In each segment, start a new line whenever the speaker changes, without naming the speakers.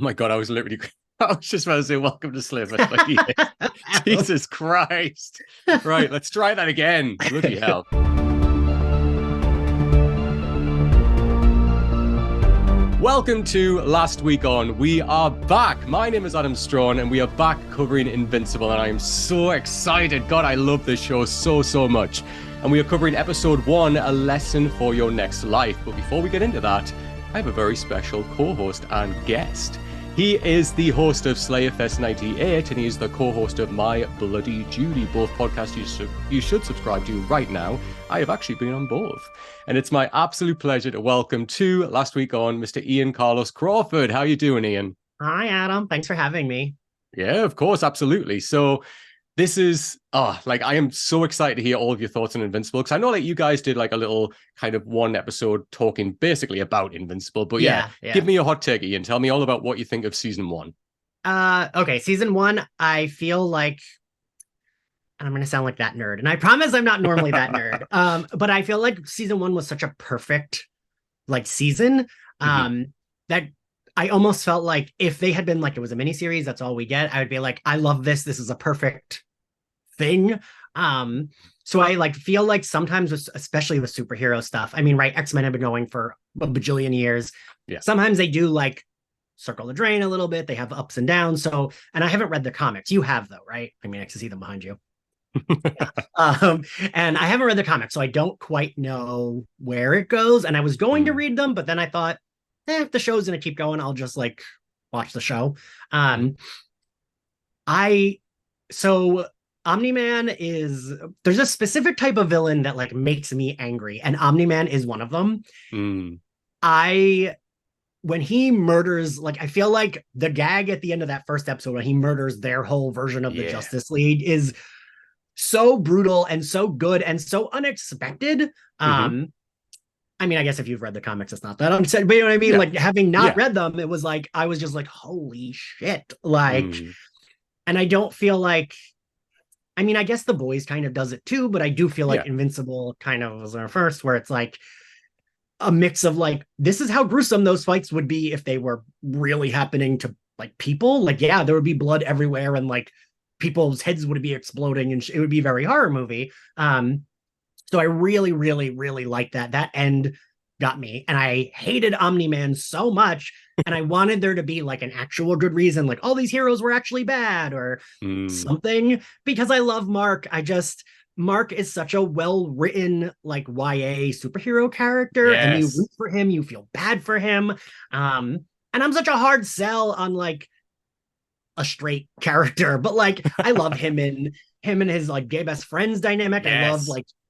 my God, I was literally, I was just about to say, welcome to Sliver. Like, yeah. Jesus Christ. Right, let's try that again. Bloody hell. Welcome to Last Week On. We are back. My name is Adam Straughan, and we are back covering Invincible, and I am so excited. God, I love this show so much. And we are covering episode 1, A Lesson for Your Next Life. But before we get into that, I have a very special co-host and guest. He is the host of Slayerfest 98, and he is the co-host of My Bloody Judy, both podcasts you should subscribe to right now. I have actually been on both. And it's my absolute pleasure to welcome to Last Week On, Mr. Ian Carlos Crawford. How are you doing, Ian?
Hi, Adam. Thanks for having me.
Yeah, of course. Absolutely. So this is, I am so excited to hear all of your thoughts on Invincible, because I know you guys did a little kind of one episode talking basically about Invincible, but yeah. Give me your hot take, Ian. Tell me all about what you think of season 1.
Okay, season 1, I feel like, and I'm going to sound like that nerd, and I promise I'm not normally that nerd, but I feel like season 1 was such a perfect season that I almost felt like if they had been it was a miniseries, that's all we get, I would be like, I love this. This is a perfect thing. So I feel like sometimes, especially with superhero stuff, I mean, right, X-Men have been going for a bajillion years.
Yeah.
Sometimes they do circle the drain a little bit. They have ups and downs. So, and I haven't read the comics. You have though, right? I mean, I can see them behind you. And I haven't read the comics, so I don't quite know where it goes. And I was going to read them, but then I thought, if the show's gonna keep going, I'll just watch the show. So Omni-Man there's a specific type of villain that makes me angry, and Omni-Man is one of them. When he murders, I feel like the gag at the end of that first episode when he murders their whole version of the Justice League is so brutal and so good and so unexpected. I mean, I guess if you've read the comics, it's not that upsetting, but you know what I mean? Yeah. Having not read them, it was I was just holy shit. And I don't feel I mean, I guess The Boys kind of does it too, but I do feel Invincible kind of was our first, where it's a mix of this is how gruesome those fights would be if they were really happening to people. There would be blood everywhere, and people's heads would be exploding, and it would be a very horror movie. So I really, really, really liked that. That end got me. And I hated Omni-Man so much. And I wanted there to be an actual good reason, all these heroes were actually bad or something, because I love Mark. Mark is such a well-written, YA superhero character. Yes. And you root for him, you feel bad for him. And I'm such a hard sell on a straight character, but I love him and his gay best friends dynamic. Yes. I love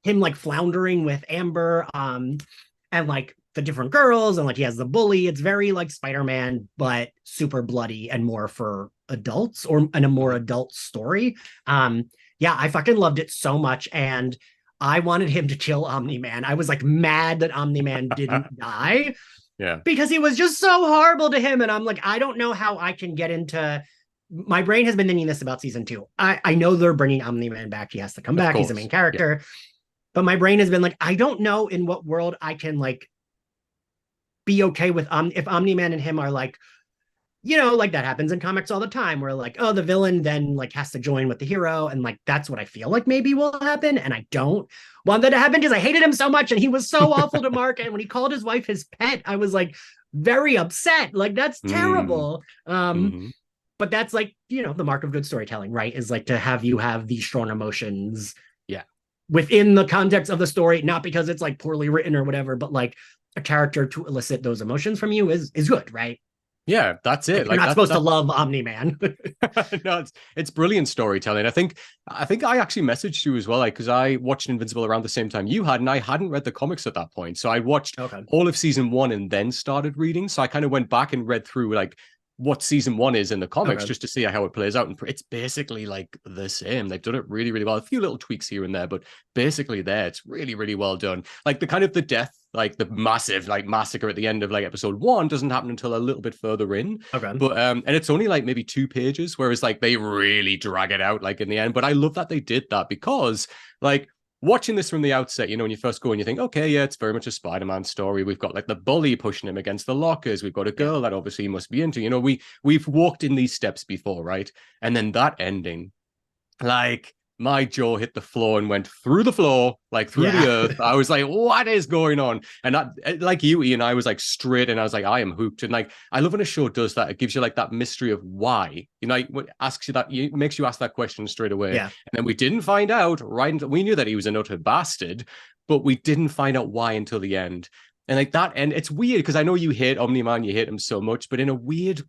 him floundering with Amber and the different girls, and he has the bully. It's very Spider-Man, but super bloody and more for adults, and a more adult story. I fucking loved it so much, and I wanted him to kill Omni-Man. I was mad that Omni-Man didn't die.
Yeah,
because he was just so horrible to him, and I'm I don't know how I can get into. My brain has been thinking this about season 2. I know they're bringing Omni-Man back. He has to come back. He's the main character. Yeah. But my brain has been I don't know in what world I can be okay with if Omni-Man and him are that happens in comics all the time, where the villain then has to join with the hero, and that's what I feel maybe will happen, and I don't want that to happen because I hated him so much, and he was so awful to Mark, and when he called his wife his pet, I was very upset. That's terrible. But that's the mark of good storytelling, right? Is to have these strong emotions within the context of the story, not because it's poorly written or whatever, but a character to elicit those emotions from you is good, right?
Yeah, that's it.
You're not supposed to love Omni-Man.
No, it's brilliant storytelling. I think I actually messaged you as well, because I watched Invincible around the same time you had, and I hadn't read the comics at that point. So I watched all of season 1 and then started reading. So I kind of went back and read through what season 1 is in the comics, just to see how it plays out, and it's basically the same. They've done it really, really well. A few little tweaks here and there, but basically it's really, really well done. The death, the massive massacre at the end of episode 1 doesn't happen until a little bit further in. But and it's only maybe 2 pages, whereas they really drag it out in the end. But I love that they did that, because watching this from the outset, when you first go and you think, okay, yeah, it's very much a Spider-Man story. We've got like the bully pushing him against the lockers. We've got a girl that obviously he must be into. We've walked in these steps before, right? And then that ending, like my jaw hit the floor and went through the floor, like through the earth. I was like, what is going on? And that, like you, Ian, I was like straight and I was like, I am hooked. And like, I love when a show does that. It gives you like that mystery of why, it asks you that, it makes you ask that question straight away.
Yeah.
And then we didn't find out, right? We knew that he was an utter bastard, but we didn't find out why until the end. And like that, and it's weird because I know you hate Omni-Man, you hate him so much, but in a weird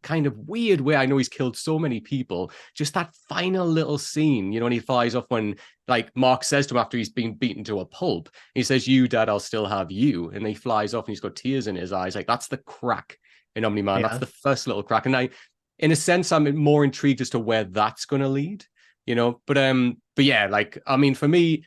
way, I know he's killed so many people. Just that final little scene, when he flies off when like Mark says to him after he's been beaten to a pulp, he says, "You, Dad, I'll still have you." And he flies off and he's got tears in his eyes. Like that's the crack in Omni-Man. That's the first little crack. And in a sense, I'm more intrigued as to where that's going to lead, but yeah, like, I mean, for me,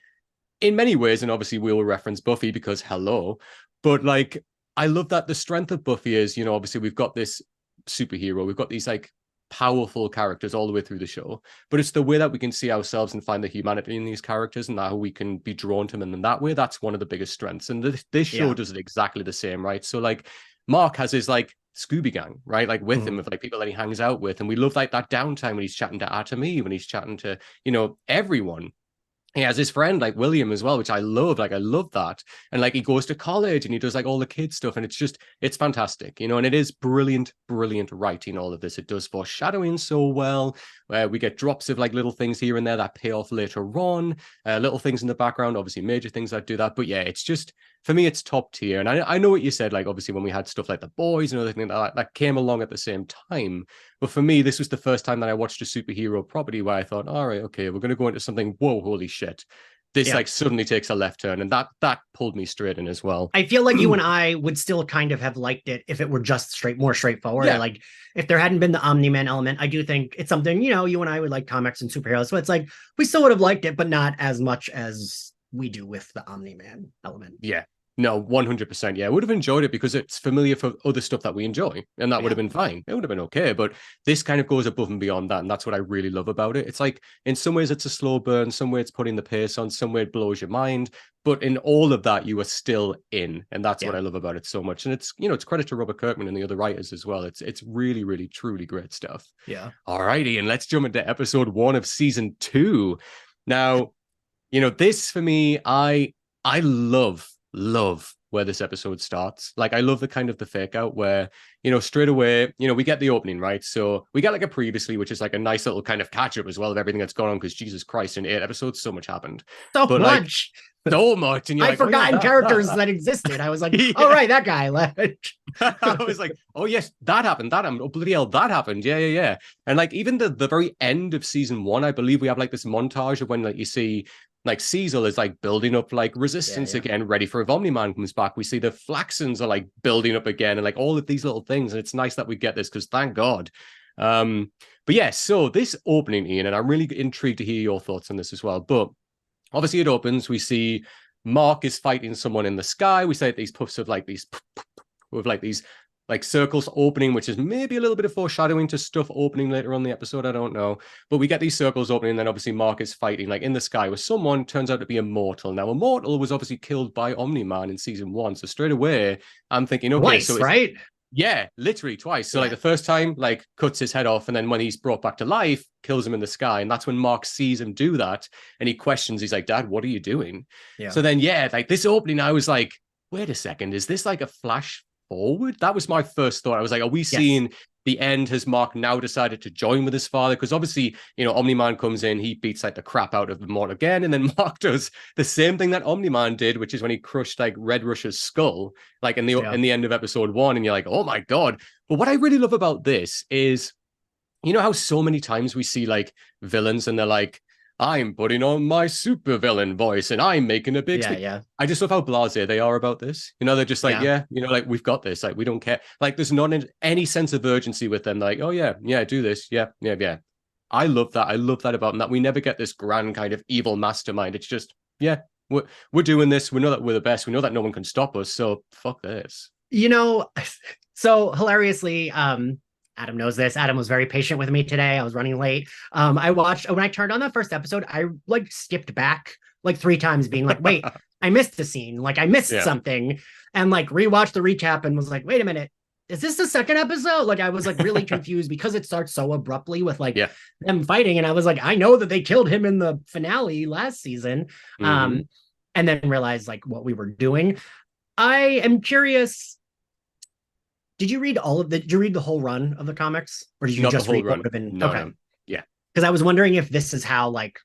in many ways, and obviously we'll reference Buffy because hello. But like, I love that the strength of Buffy is, obviously we've got this superhero, we've got these like powerful characters all the way through the show, but it's the way that we can see ourselves and find the humanity in these characters and how we can be drawn to them. And in that way, that's one of the biggest strengths. And this show does it exactly the same, right? So like Mark has his like Scooby gang, right? Like with him, with like people that he hangs out with. And we love like that downtime when he's chatting to Atom Eve, when he's chatting to, everyone. He has his friend like William as well, which I love. Like, I love that. And like, he goes to college and he does like all the kids stuff. And it's fantastic, and it is brilliant writing, all of this. It does foreshadowing so well. We get drops of like little things here and there that pay off later on, little things in the background, obviously major things that do that. But yeah, it's just, for me, it's top tier. And I know what you said, like, obviously when we had stuff like The Boys and other things that came along at the same time. But for me, this was the first time that I watched a superhero property where I thought, all right, okay, we're going to go into something, whoa, holy shit. This like suddenly takes a left turn, and that pulled me straight in as well.
I feel like you and I would still kind of have liked it if it were just more straightforward. Yeah. Like if there hadn't been the Omni-Man element, I do think it's something, you and I would like comics and superheroes. So it's like, we still would have liked it, but not as much as we do with the Omni-Man element.
Yeah. No, 100%. Yeah, I would have enjoyed it because it's familiar for other stuff that we enjoy, and that would have been fine. It would have been okay, but this kind of goes above and beyond that, and that's what I really love about it. It's like, in some ways, it's a slow burn. Some way, it's putting the pace on. Some way, it blows your mind. But in all of that, you are still in, and that's what I love about it so much. And it's, it's credit to Robert Kirkman and the other writers as well. It's really, really, truly great stuff.
Yeah.
All right, Ian, let's jump into episode 1 of season 2. Now, this for me, I love where this episode starts. Like, I love the kind of the fake out where, straight away, we get the opening, right? So we get like a previously, which is like a nice little kind of catch up as well of everything that's gone on, because Jesus Christ, in 8 episodes, so much happened.
So much.
So much. And
I'd forgotten characters that existed. I was like, oh, right, that guy left.
I was like, oh, yes, that happened. Oh, bloody hell, that happened. Yeah. And like, even the very end of season 1, I believe we have like this montage of when like you see like Cecil is like building up like resistance again, ready for if Omni-Man comes back. We see the Flaxons are like building up again, and like all of these little things. And it's nice that we get this, because thank God. But yeah, so this opening, Ian, and I'm really intrigued to hear your thoughts on this as well. But obviously it opens, we see Mark is fighting someone in the sky. We say these puffs of like these with like these like circles opening, which is maybe a little bit of foreshadowing to stuff opening later on in the episode. I don't know. But we get these circles opening, and then obviously Mark is fighting like in the sky with someone, turns out to be Immortal. Now, Immortal was obviously killed by Omni-Man in season 1. So straight away, I'm thinking, okay,
twice,
so
right?
Yeah, literally twice. So like the first time, like cuts his head off, and then when he's brought back to life, kills him in the sky. And that's when Mark sees him do that, and he questions, he's like, Dad, what are you doing? Yeah. So then, like this opening, I was like, wait a second, is this like a flash forward? That was my first thought. I was like, are we seeing the end? Has Mark now decided to join with his father? Because obviously, Omni-Man comes in, he beats like the crap out of Immortal again, and then Mark does the same thing that Omni-Man did, which is when he crushed like Red Rush's skull, like in the end of episode 1, and you're like, oh my God. But what I really love about this is, how so many times we see like villains and they're like, I'm putting on my super villain voice and I'm making a big I just love how blasé they are about this. They're just like, like, we've got this. Like, we don't care. Like, there's not any sense of urgency with them. Like, oh yeah, do this. Yeah. I love that. I love that about them, that we never get this grand kind of evil mastermind. It's just, we're doing this. We know that we're the best. We know that no one can stop us. So fuck this.
So hilariously, Adam knows this. Adam was very patient with me today. I was running late. I watched when I turned on the first episode, I like skipped back like 3 times, being like, wait, I missed the scene. Like I missed something. And like rewatched the recap and was like, wait a minute, is this the second episode? Like I was like really confused because it starts so abruptly with like them fighting. And I was like, I know that they killed him in the finale last season. And then realized like what we were doing. I am curious. Did you read the whole run of the comics? Or did you just read what would have been?
No, okay. No. Yeah.
Because I was wondering if this is how like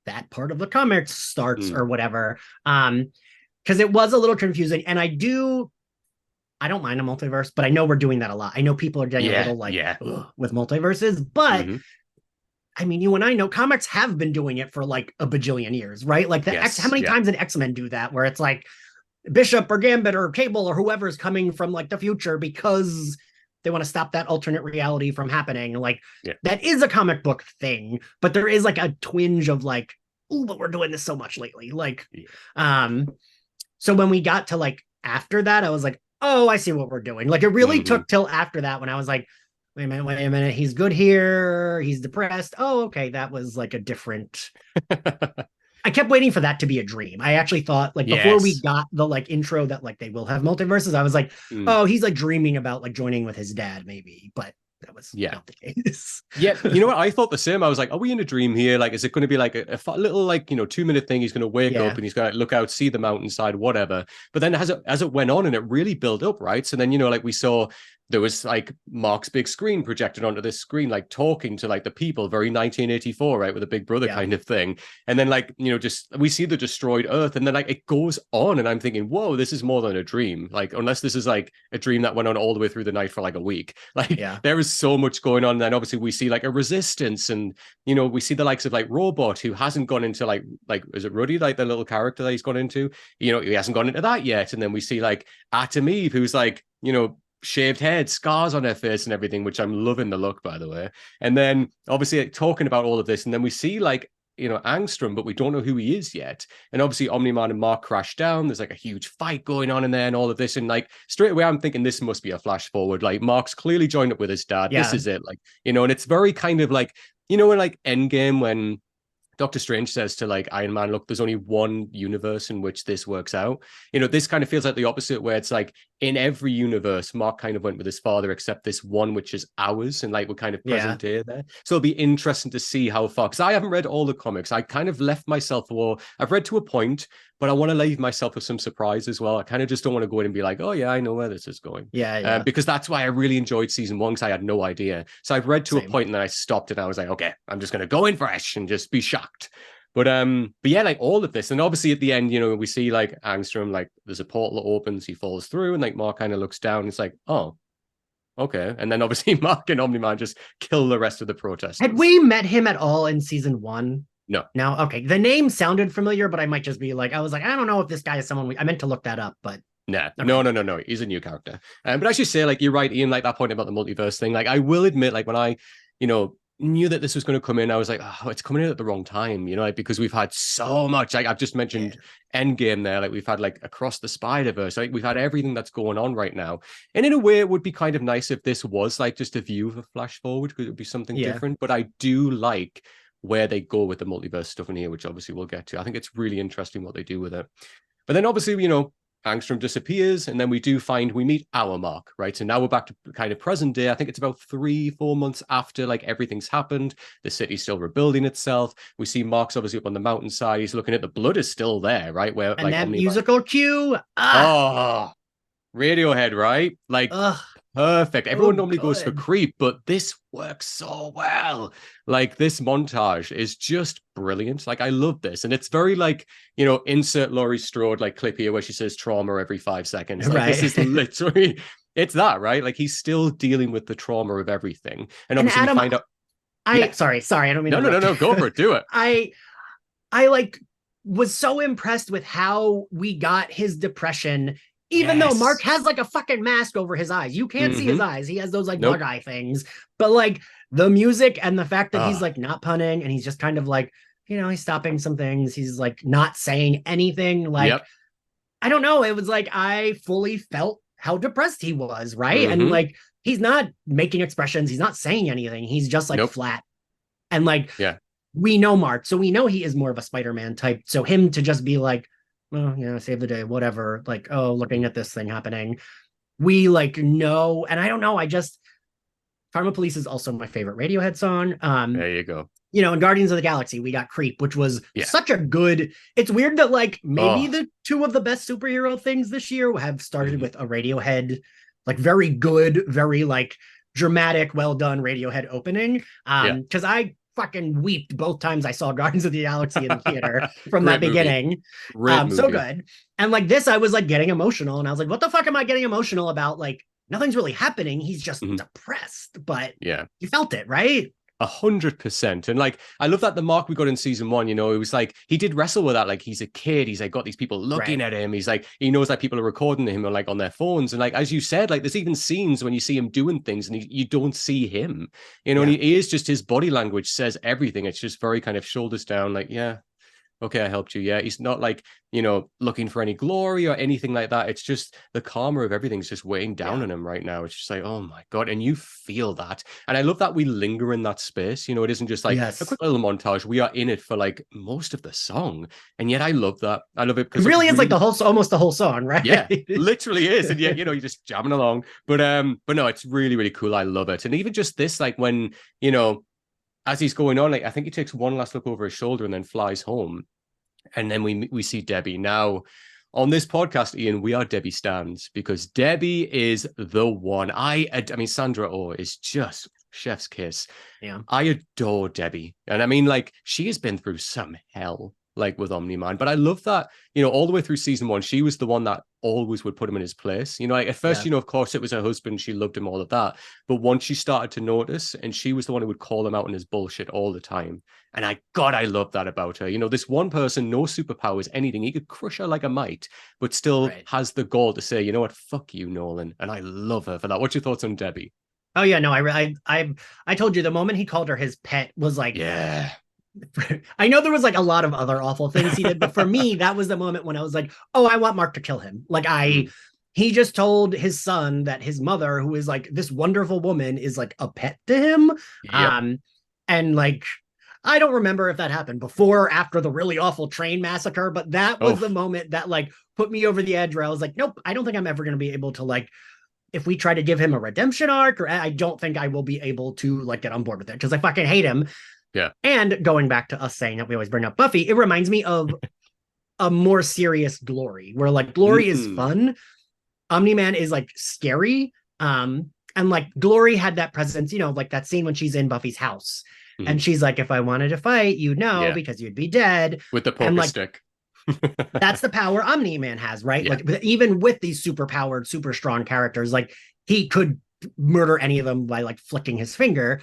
that part of the comics starts or whatever. Because it was a little confusing. And I don't mind a multiverse, but I know we're doing that a lot. I know people are getting a little like with multiverses, but I mean, you and I know comics have been doing it for like a bajillion years, right? Like how many times did X-Men do that? Where it's like Bishop or Gambit or Cable or whoever is coming from like the future because they want to stop that alternate reality from happening. Like that is a comic book thing, but there is like a twinge of like, oh, but we're doing this so much lately. Like, so when we got to like after that, I was like, oh, I see what we're doing. Like it really took till after that when I was like, wait a minute. He's good here. He's depressed. Oh, okay. That was like a different. I kept waiting for that to be a dream. I actually thought like before we got the like intro that like they will have multiverses, I was like, oh, he's like dreaming about like joining with his dad maybe, but that was not the case.
You know what? I thought the same. I was like, are we in a dream here? Like, is it going to be like a little like, 2-minute thing? He's going to wake up and he's going to look out, see the mountainside, whatever. But then as it went on and it really built up, right? So then, like we saw there was like Mark's big screen projected onto this screen, like talking to like the people, very 1984, right? With a Big Brother kind of thing. And then like, just we see the destroyed Earth and then like it goes on and I'm thinking, whoa, this is more than a dream. Like, unless this is like a dream that went on all the way through the night for like a week. Like there is so much going on. And then obviously we see like a resistance and, we see the likes of like Robot who hasn't gone into like, is it Ruddy? Like the little character that he's gone into, he hasn't gone into that yet. And then we see like Atom Eve, who's like, shaved head, scars on her face and everything, which I'm loving the look, by the way. And then obviously like, talking about all of this, and then we see like Angstrom, but we don't know who he is yet. And obviously Omni-Man and Mark crash down. There's like a huge fight going on in there and all of this. And like straight away I'm thinking this must be a flash forward. Like Mark's clearly joined up with his dad. This is it. Like, and it's very kind of like, in like Endgame when Doctor Strange says to like Iron Man, look, there's only one universe in which this works out. This kind of feels like the opposite, where it's like in every universe, Mark kind of went with his father, except this one, which is ours, and like we're kind of present day there. So it'll be interesting to see how far, because I haven't read all the comics. I kind of left myself, I've read to a point, but I want to leave myself with some surprise as well. I kind of just don't want to go in and be like, oh yeah, I know where this is going. Because that's why I really enjoyed season 1, because I had no idea. So I've read to a point and then I stopped and I was like, okay, I'm just going to go in fresh and just be shocked. But yeah, like all of this, and obviously at the end, we see like Angstrom, like there's a portal that opens, he falls through, and like Mark kind of looks down, and it's like, oh, okay. And then obviously Mark and Omni-Man just kill the rest of the protesters.
Had we met him at all in season 1?
No.
Okay. The name sounded familiar, but I might just be like, I was like, I don't know if this guy is someone I meant to look that up, but
nah. Okay. No. He's a new character. But as you say, like you're right, Ian, like that point about the multiverse thing. Like I will admit, like when I, knew that this was going to come in, I was like, oh, it's coming in at the wrong time, like because we've had so much. Like I've just mentioned Endgame there, like we've had like Across the Spider-Verse, like we've had everything that's going on right now. And in a way, it would be kind of nice if this was like just a view of a flash forward, because it would be something different. But I do like where they go with the multiverse stuff in here, which obviously we'll get to. I think it's really interesting what they do with it. But then obviously, Angstrom disappears, and then we meet our Mark, right? So now we're back to kind of present day. I think it's about 3-4 months after like everything's happened. The city's still rebuilding itself. We see Mark's obviously up on the mountainside. He's looking at the blood is still there, right? Where
and like that musical cue.
Oh, Radiohead, right? Like perfect. Everyone normally goes for Creep, but this works so well. Like this montage is just brilliant. Like I love this, and it's very like insert Laurie Strode like clip here where she says trauma every 5 seconds. Like this is literally it's that, right? Like he's still dealing with the trauma of everything, and obviously
Adam,
we find out.
Sorry, I don't mean
no. Go for it. Do it.
I like was so impressed with how we got his depression. Even though Mark has like a fucking mask over his eyes. You can't see his eyes. He has those like bug eye things. But like the music and the fact that he's like not punning and he's just kind of like, he's stopping some things. He's like not saying anything. Like, I don't know. It was like I fully felt how depressed he was, right? And like he's not making expressions. He's not saying anything. He's just like flat. And like, we know Mark, so we know he is more of a Spider-Man type. So him to just be like, well, yeah, save the day, whatever. Like, oh, looking at this thing happening. We like know, and I don't know. I just Pharma Police is also my favorite Radiohead song.
There you go.
You know, in Guardians of the Galaxy, we got Creep, which was such a good. It's weird that like maybe the two of the best superhero things this year have started with a Radiohead, like very good, very like dramatic, well done Radiohead opening. Because I fucking weeped both times I saw Guardians of the Galaxy in the theater from that beginning. So good. And like this, I was like getting emotional, and I was like, what the fuck am I getting emotional about? Like nothing's really happening. He's just depressed, but you felt it, right?
100%. And like, I love that the Mark we got in season 1, you know, it was like, he did wrestle with that. Like, he's a kid. He's like got these people looking at him. He's like, he knows that people are recording him or like on their phones. And like, as you said, like there's even scenes when you see him doing things and you don't see him, you know, and he is just, his body language says everything. It's just very kind of shoulders down. Like, okay, I helped you. Yeah, he's not like, you know, looking for any glory or anything like that. It's just the karma of everything's just weighing down on him right now. It's just like, oh my God. And you feel that. And I love that we linger in that space. You know, it isn't just like a quick little montage. We are in it for like most of the song. And yet I love that. I love it because
it really is like the whole, almost the whole song, right?
Yeah, literally is. And yet, you know, you're just jamming along. But no, it's really, really cool. I love it. And even just this, like when, you know, as he's going on, like I think he takes one last look over his shoulder and then flies home. And then we see Debbie. Now, on this podcast, Ian, we are Debbie stans because Debbie is the one. I mean, Sandra Oh is just chef's kiss.
Yeah.
I adore Debbie. And I mean, like, she has been through some hell, like with Omni-Man. But I love that, you know, all the way through season 1, she was the one that always would put him in his place. You know, like at first, you know, of course, it was her husband. She loved him, all of that. But once she started to notice, and she was the one who would call him out on his bullshit all the time. And I love that about her. You know, this one person, no superpowers, anything. He could crush her like a mite, but still has the gall to say, you know what, fuck you, Nolan. And I love her for that. What's your thoughts on Debbie?
Oh, yeah, no, I told you the moment he called her his pet was like, I know there was like a lot of other awful things he did, but for me, that was the moment when I was like, oh, I want Mark to kill him. Like he just told his son that his mother, who is like this wonderful woman, is like a pet to him. And like, I don't remember if that happened before or after the really awful train massacre, but that was the moment that like put me over the edge where I was like, nope, I don't think I'm ever going to be able to like, if we try to give him a redemption arc, or I don't think I will be able to like get on board with it because I fucking hate him.
Yeah.
And going back to us saying that we always bring up Buffy, it reminds me of a more serious Glory, where like Glory is fun. Omni-Man is like scary. And like Glory had that presence, you know, like that scene when she's in Buffy's house. And she's like, if I wanted to fight, you'd know because you'd be dead.
With the poker stick.
That's the power Omni-Man has, right? Like even with these super powered, super strong characters, like he could murder any of them by like flicking his finger.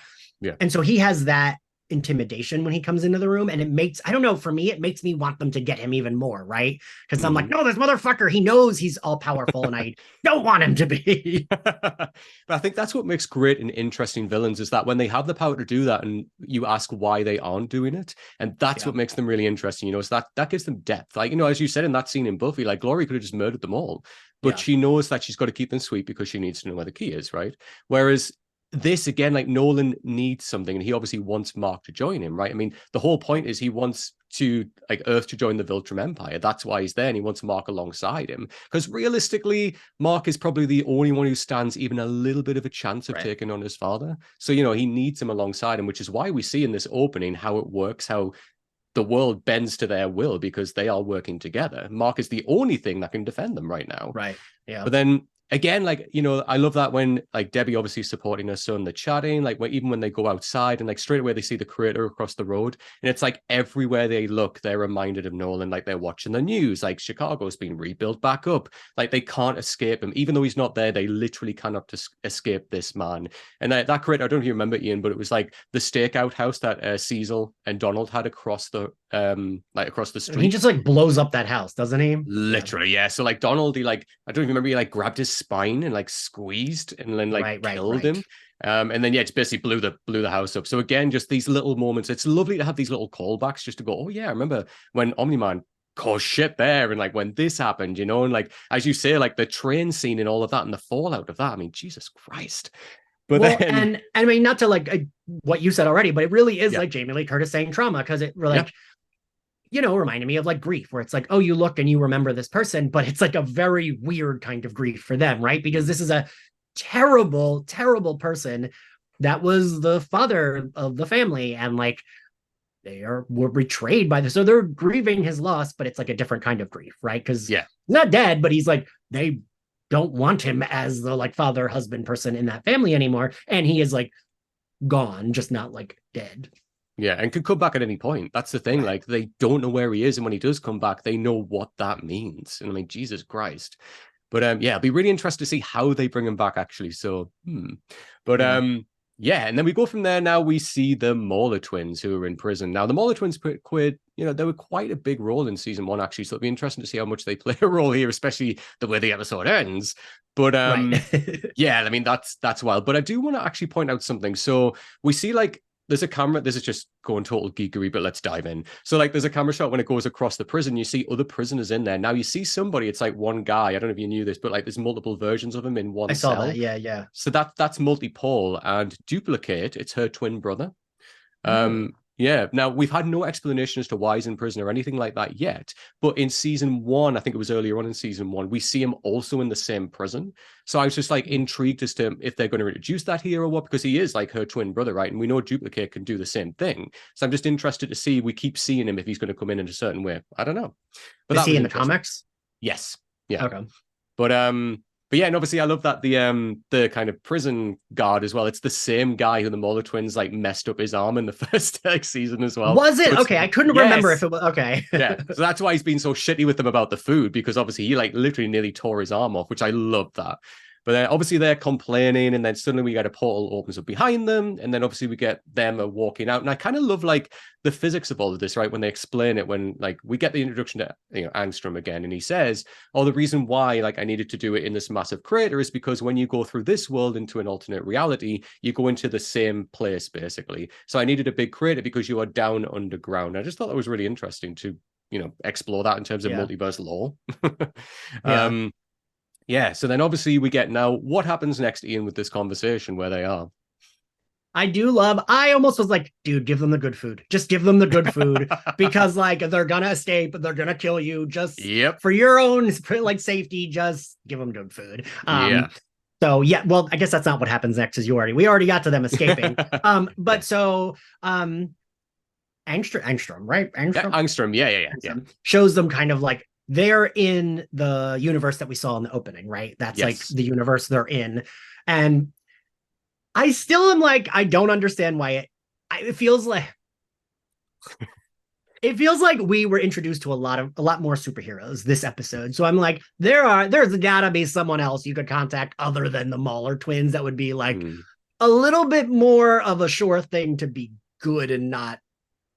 And so he has that intimidation when he comes into the room, and it makes, I don't know, for me it makes me want them to get him even more, right? Because I'm like, no, this motherfucker, he knows he's all powerful and I don't want him to be.
But I think that's what makes great and interesting villains, is that when they have the power to do that and you ask why they aren't doing it, and that's what makes them really interesting, you know, so that gives them depth. Like, you know, as you said in that scene in Buffy, like Glory could have just murdered them all, but she knows that she's got to keep them sweet because she needs to know where the key is, right? Whereas this, again, like Nolan needs something, and he obviously wants Mark to join him, right? I mean, the whole point is he wants to like Earth to join the Viltrum Empire. That's why he's there, and he wants Mark alongside him. Because realistically, Mark is probably the only one who stands even a little bit of a chance of taking on his father. So, you know, he needs him alongside him, which is why we see in this opening how it works, how the world bends to their will because they are working together. Mark is the only thing that can defend them right now.
Right. Yeah.
But then again, like, you know, I love that when like Debbie obviously supporting her son, they're chatting, like even when they go outside and like straight away they see the crater across the road, and it's like everywhere they look, they're reminded of Nolan, like they're watching the news, like Chicago's been rebuilt back up, like they can't escape him. Even though he's not there, they literally cannot escape this man. And that crater, I don't know if you remember, Ian, but it was like the stakeout house that Cecil and Donald had across the across the street.
He just like blows up that house, doesn't he?
Literally, yeah. So like Donald, he like, I don't even remember, he like grabbed his spine and like squeezed and then like killed him. And then it's basically blew the house up. So again, just these little moments. It's lovely to have these little callbacks just to go, oh yeah, I remember when Omni-Man cause shit there. And like when this happened, you know, and like, as you say, like the train scene and all of that and the fallout of that. I mean, Jesus Christ. But
well,
then,
and I mean, not to like what you said already, but it really is like Jamie Lee Curtis saying trauma, because it like, you know, reminded me of like grief, where it's like, oh, you look and you remember this person, but it's like a very weird kind of grief for them, right? Because this is a terrible, terrible person that was the father of the family, and like were betrayed by this, so they're grieving his loss, but it's like a different kind of grief, right? Because he's not dead, but he's like, they don't want him as the like father husband person in that family anymore, and he is like gone, just not like dead.
Yeah, and could come back at any point. That's the thing. Like, they don't know where he is, and when he does come back, they know what that means. And I mean, Jesus Christ. But yeah, it'll be really interesting to see how they bring him back, actually. So, But yeah, and then we go from there. Now we see the Mauler twins who are in prison. Now, the Mauler twins quit, you know, they were quite a big role in season 1, actually. So it'll be interesting to see how much they play a role here, especially the way the episode ends. But yeah, I mean, that's wild. But I do want to actually point out something. So we see like, there's a camera. This is just going total geekery, but let's dive in. So like, there's a camera shot when it goes across the prison. You see other prisoners in there. Now you see somebody. It's like one guy. I don't know if you knew this, but like there's multiple versions of him in one cell.
I saw that. Yeah.
So that's Multi-Pole, and Duplicate. It's her twin brother. Yeah. Now, we've had no explanation as to why he's in prison or anything like that yet. But in season 1, I think it was earlier on in season 1, we see him also in the same prison. So I was just like intrigued as to if they're going to introduce that here or what, because he is like her twin brother, right? And we know Duplicate can do the same thing. So I'm just interested to see, we keep seeing him, if he's going to come in a certain way. I don't know.
But is he in the comics?
Yes. Yeah.
Okay.
But yeah, and obviously I love that the kind of prison guard as well. It's the same guy who the Mauler twins like messed up his arm in the first season as well.
Was it? Okay, I couldn't remember if it was okay.
Yeah, so that's why he's been so shitty with them about the food, because obviously he like literally nearly tore his arm off, which I love that. But then obviously they're complaining, and then suddenly we get a portal opens up behind them, and then obviously we get them walking out. And I kind of love like the physics of all of this, right? When they explain it, when like we get the introduction to Angstrom again, and he says, "Oh, the reason why like I needed to do it in this massive crater is because when you go through this world into an alternate reality, you go into the same place basically. So I needed a big crater because you are down underground." I just thought that was really interesting to explore that in terms of multiverse lore. Yeah, so then obviously we get now, what happens next, Ian, with this conversation where they are?
I almost was like, dude, give them the good food. Just give them the good food, because like they're gonna escape, they're gonna kill you. Just for your own like safety, just give them good food. So yeah, well, I guess that's not what happens next, is we already got to them escaping. But so Angstrom, right?
Angstrom, yeah.
Shows them kind of like, they're in the universe that we saw in the opening, right? That's like the universe they're in. And I still am like, I don't understand why it feels like we were introduced to a lot more superheroes this episode. So I'm like, there's gotta be someone else you could contact other than the Mauler twins that would be like a little bit more of a sure thing to be good and not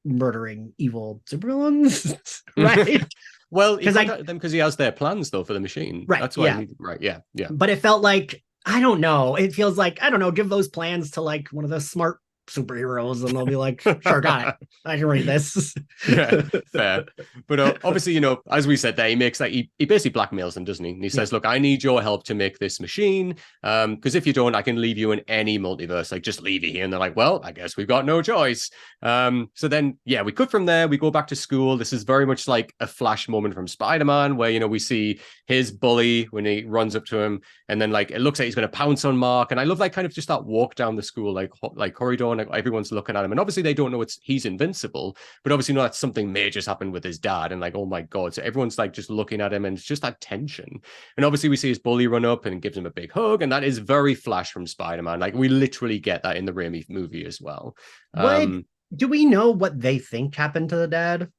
murdering evil supervillains, right?
Well, because he has their plans though for the machine, right? That's why, yeah.
But it felt like, I don't know. It feels like, I don't know. Give those plans to like one of the smart superheroes, and they'll be like, "Sure, got it. I can read this."
Yeah, fair. But obviously, as we said there, he makes like he basically blackmails them, doesn't he? And he says, "Look, I need your help to make this machine. Because if you don't, I can leave you in any multiverse. Like, just leave you here." And they're like, "Well, I guess we've got no choice." So then, we cut from there. We go back to school. This is very much like a flash moment from Spider-Man, where we see his bully when he runs up to him, and then like it looks like he's going to pounce on Mark. And I love like kind of just that walk down the school like corridor. Like everyone's looking at him, and obviously they don't know he's invincible, but obviously that something major's happened with his dad, and like, oh my god, so everyone's like just looking at him, and it's just that tension. And obviously we see his bully run up and gives him a big hug, and that is very Flash from Spider-Man. Like we literally get that in the Raimi movie as well.
Do we know what they think happened to the dad?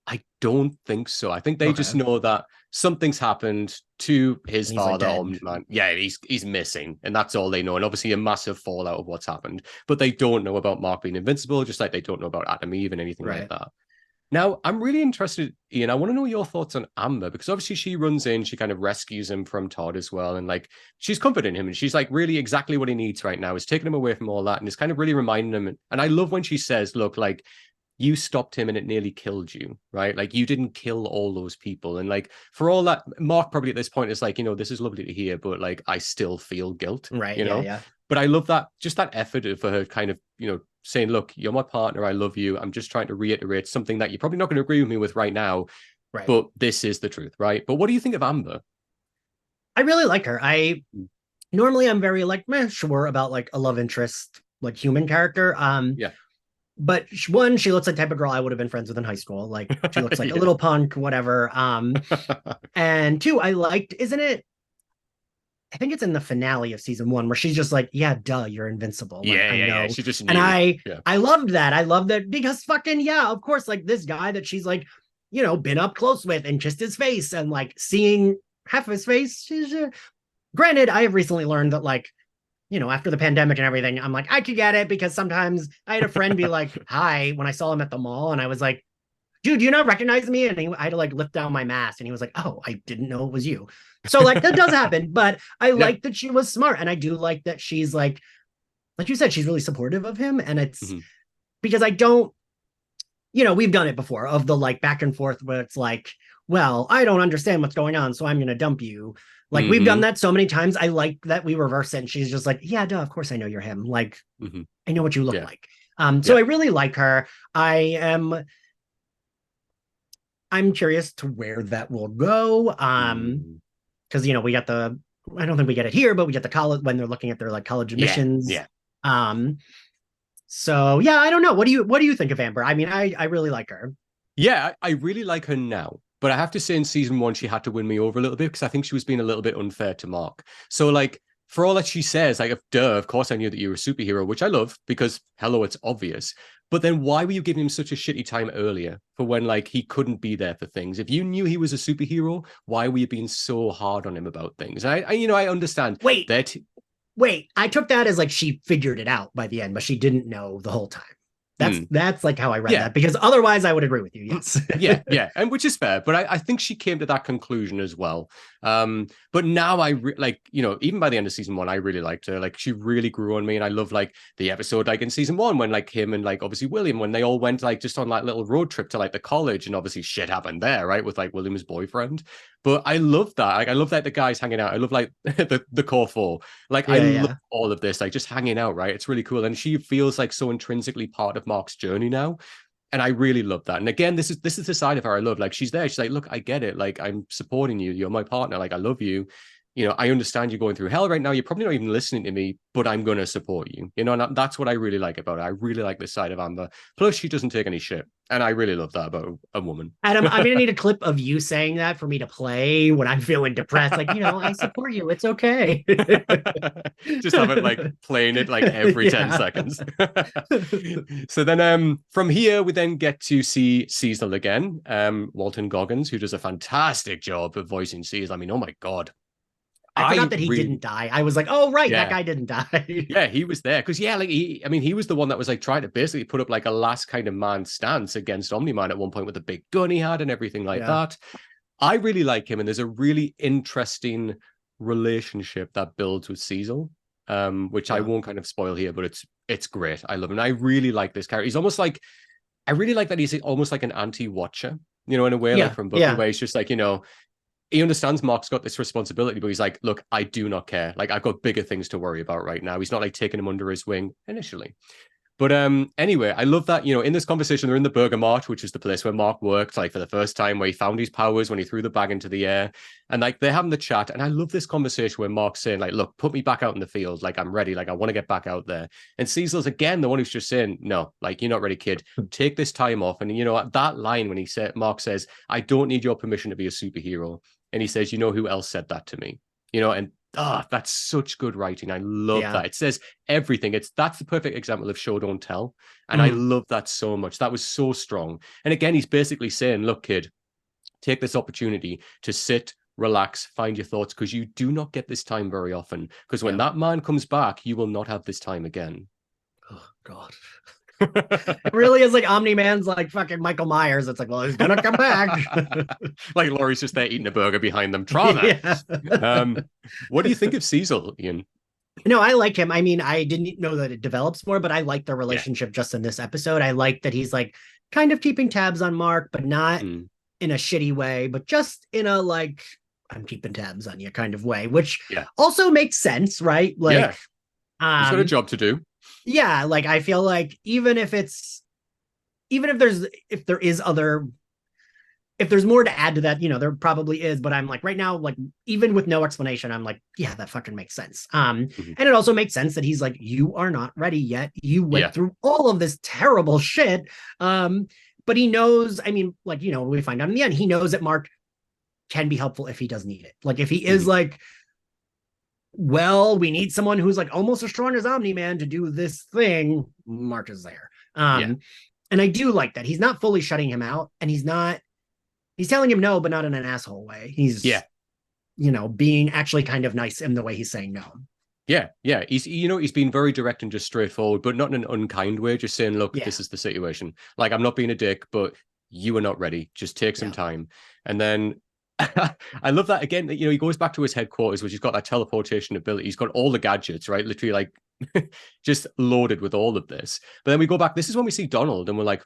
I don't think so. I think they just know that something's happened to his father. Like he's missing, and that's all they know. And obviously a massive fallout of what's happened, but they don't know about Mark being invincible, just like they don't know about Adam Eve and anything like that. Now, I'm really interested, Ian, I want to know your thoughts on Amber, because obviously she runs in, she kind of rescues him from Todd as well, and like she's comforting him, and she's like really exactly what he needs right now, is taking him away from all that, and is kind of really reminding him. And I love when she says, look, like, you stopped him and it nearly killed you, right? Like you didn't kill all those people. And like for all that, Mark probably at this point is like, this is lovely to hear, but like I still feel guilt,
Right.
you know?
Yeah.
But I love that, just that effort for her kind of, saying, look, you're my partner. I love you. I'm just trying to reiterate something that you're probably not going to agree with me with right now,
Right.
but this is the truth, right? But what do you think of Amber?
I really like her. Normally I'm very like, sure about like a love interest, like human character.
Yeah.
But one, she looks like the type of girl I would have been friends with in high school. Like she looks like a little punk, whatever. And two, I liked, isn't it? I think it's in the finale of season 1 where she's just like, yeah, duh, you're invincible. Like, I know.
She just knew.
And I loved that. I loved that because fucking, yeah, of course, like this guy that she's like, been up close with and kissed his face and like seeing half of his face. Granted, I have recently learned that like, after the pandemic and everything, I'm like, I could get it because sometimes I had a friend be like, hi, when I saw him at the mall. And I was like, dude, do you not recognize me? And I had to like lift down my mask. And he was like, oh, I didn't know it was you. So like that does happen. But I like that she was smart. And I do like that she's like you said, she's really supportive of him. And it's because I don't, we've done it before of the like back and forth where it's like, well, I don't understand what's going on, so I'm going to dump you. Like we've done that so many times. I like that we reverse it. And she's just like, yeah, duh, of course I know you're him. Like, I know what you look like. So I really like her. I'm curious to where that will go. Because we got I don't think we get it here, but we get the college when they're looking at their like college admissions. So yeah, I don't know. What do you think of Amber? I mean, I really like her.
Yeah, I really like her now. But I have to say in season 1, she had to win me over a little bit because I think she was being a little bit unfair to Mark. So like, for all that she says, like, of course I knew that you were a superhero, which I love because, hello, it's obvious. But then why were you giving him such a shitty time earlier for when, like, he couldn't be there for things? If you knew he was a superhero, why were you being so hard on him about things? I understand.
Wait, I took that as, like, she figured it out by the end, but she didn't know the whole time. That's like how I read that, because otherwise I would agree with you. Yes.
yeah, and which is fair, but I think she came to that conclusion as well. But now even by the end of season 1, I really liked her. Like she really grew on me, and I love like the episode like in season 1 when like him and like obviously William, when they all went like just on like little road trip to like the college, and obviously shit happened there, right, with like William's boyfriend. But I love that. Like I love like the guys hanging out. I love like the core 4. Like I love all of this, like just hanging out, right? It's really cool, and she feels like so intrinsically part of Mark's journey now. And I really love that. And again, this is the side of her I love. Like she's there. She's like, look, I get it. Like I'm supporting you. You're my partner. Like I love you. I understand you're going through hell right now. You're probably not even listening to me, but I'm going to support you. And that's what I really like about it. I really like this side of Amber. Plus, she doesn't take any shit. And I really love that about a woman.
Adam, I'm going to need a clip of you saying that for me to play when I'm feeling depressed. Like, I support you. It's okay.
Just have it like playing it like every 10 seconds. So then from here, we then get to see Cecil again. Walton Goggins, who does a fantastic job of voicing Cecil. I mean, oh my God.
I forgot that he didn't die. I was like, oh, right, that guy didn't die.
Yeah, he was there. Because, he was the one that was like trying to basically put up like a last kind of man stance against Omni-Man at one point with the big gun he had and everything like that. I really like him. And there's a really interesting relationship that builds with Cecil, which I won't kind of spoil here, but it's great. I love him. And I really like this character. He's almost like, I really like that he's almost like an anti-Watcher, in a way, like from Buffy, where he's just like, he understands Mark's got this responsibility, but he's like, look, I do not care. Like, I've got bigger things to worry about right now. He's not like taking him under his wing initially. But anyway, I love that, in this conversation, they're in the Burger Mart, which is the place where Mark worked, like for the first time, where he found his powers when he threw the bag into the air. And like they're having the chat. And I love this conversation where Mark's saying, like, look, put me back out in the field. Like, I'm ready. Like, I want to get back out there. And Cecil's again the one who's just saying, no, like, you're not ready, kid. Take this time off. And that line when Mark says, I don't need your permission to be a superhero. And he says, who else said that to me? And that's such good writing. I love that. It says everything. That's the perfect example of show, don't tell. And I love that so much. That was so strong. And again, he's basically saying, look, kid, take this opportunity to sit, relax, find your thoughts, because you do not get this time very often. Because when that man comes back, you will not have this time again.
Oh, God. It really is like Omni-Man's like fucking Michael Myers. It's like, well, he's gonna come back.
Like Laurie's just there eating a burger behind them. Trauma. What do you think of Cecil, Ian?
No, I like him. I mean, I didn't know that it develops more, but I like their
Yeah.
relationship just in this episode. I like that he's like kind of keeping tabs on Mark, but not
Mm.
in a shitty way, but just in a like, I'm keeping tabs on you kind of way, which
Yeah.
also makes sense, right?
Yeah.
Like,
He's got a
um,
job to do.
yeah, like I feel like even if there is other if there's more to add to that, there probably is, but I'm like right now, like even with no explanation, I'm like, yeah, that fucking makes sense.
Mhm.
And it also makes sense that he's like, you are not ready yet. You
Yeah.
went through all of this terrible shit. But he knows, I mean, like, we find out in the end, he knows that Mark can be helpful if he does need it. Like if he is
Mhm.
like, well, we need someone who's like almost as strong as Omni-Man to do this thing, Mark is there.
Yeah.
And I do like that. He's not fully shutting him out, and he's telling him no, but not in an asshole way.
Yeah.
He's, being actually kind of nice in the way he's saying no.
Yeah, yeah. He's been very direct and just straightforward, but not in an unkind way. Just saying, look,
Yeah.
this is the situation. Like, I'm not being a dick, but you are not ready. Just take some
Yeah.
time. And then I love that again. He goes back to his headquarters, which he's got that teleportation ability. He's got all the gadgets, right? Literally, like, just loaded with all of this. But then we go back. This is when we see Donald, and we're like,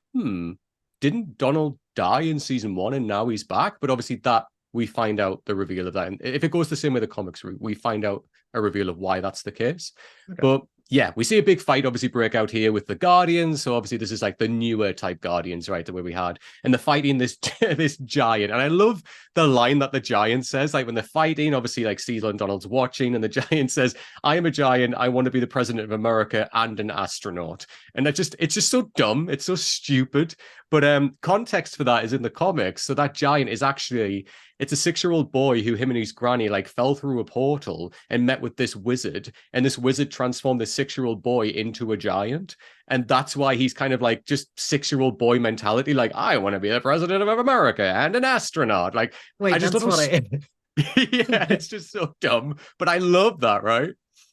didn't Donald die in season 1 and now he's back? But obviously, that we find out the reveal of that. And if it goes the same way the comics, we find out a reveal of why that's the case. Okay. But yeah, we see a big fight obviously break out here with the Guardians. So obviously this is like the newer type Guardians, right? The way we had. And they're fighting this this giant. And I love the line that the giant says, like when they're fighting, obviously like Cecil and Donald's watching, and the giant says, I am a giant. I want to be the president of America and an astronaut. And it's just so dumb. It's so stupid. But context for that is in the comics. So that giant is actually, it's a 6-year-old boy who him and his granny like fell through a portal and met with this wizard, and this wizard transformed this 6-year-old boy into a giant. And that's why he's kind of like just 6-year-old boy mentality. Like, I want to be the president of America and an astronaut. Like,
Wait,
I just
that's what I.
yeah, it's just so dumb. But I love that, right?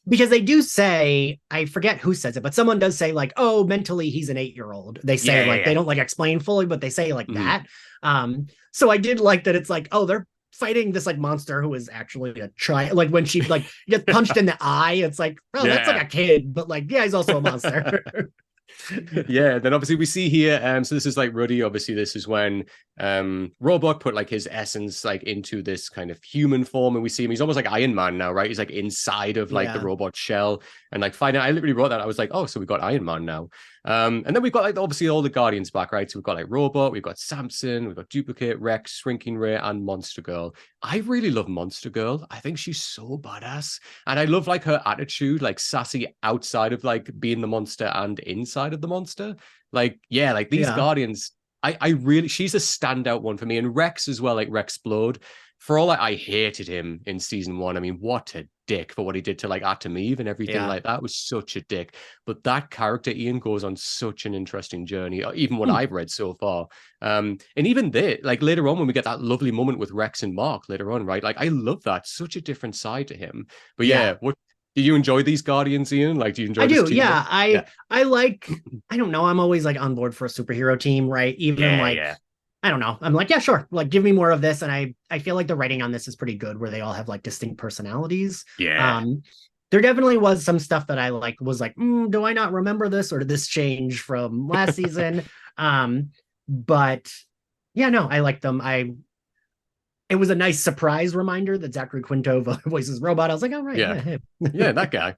Because they do say, I forget who says it, but someone does say like, oh, mentally he's an 8-year-old. They say they don't like explain fully, but they say like that. So I did like that. It's like, oh, they're fighting this like monster who is actually a child. Like when she like gets punched in the eye, it's like, oh, that's like a kid, but like, yeah, he's also a monster.
Yeah, then obviously we see here, so this is like Ruddy. Obviously this is when Robot put like his essence like into this kind of human form, and we see him, he's almost like Iron Man now, right? He's like inside of like the robot shell, and like finding I literally wrote that, I was like, oh, so we got Iron Man now. And then we've got like obviously all the Guardians back, right? So we've got like Robot, we've got Samson, we've got Duplicate, Rex, Shrinking Ray, and Monster Girl. I really love Monster Girl. I think she's so badass, and I love like her attitude, like sassy outside of like being the monster and inside of the monster. Like, yeah, like these Guardians, I really, she's a standout one for me. And Rex as well, like Rex Blode. For all I hated him in season 1. I mean, what a dick for what he did to like Atom Eve and everything like that. Was such a dick. But that character, Ian, goes on such an interesting journey, even what I've read so far. And even there, like later on when we get that lovely moment with Rex and Mark later on, right? Like I love that. Such a different side to him. But yeah, what do you enjoy these Guardians, Ian? Like, do you enjoy
I
this
do,
team?
yeah. I like, I don't know, I'm always like on board for a superhero team, right? Even I don't know. I'm like, yeah, sure. Like, give me more of this. And I feel like the writing on this is pretty good, where they all have like distinct personalities.
Yeah.
There definitely was some stuff that I like was like, do I not remember this, or did this change from last season? But yeah, no, I like them. It was a nice surprise reminder that Zachary Quinto voices Robot. I was like, oh, right.
Yeah, that guy.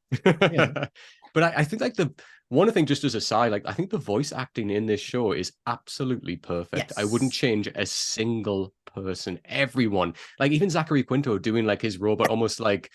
But I think like the one thing, just as a side, like I think the voice acting in this show is absolutely perfect. I wouldn't change a single person. Everyone, like even Zachary Quinto doing like his robot, almost like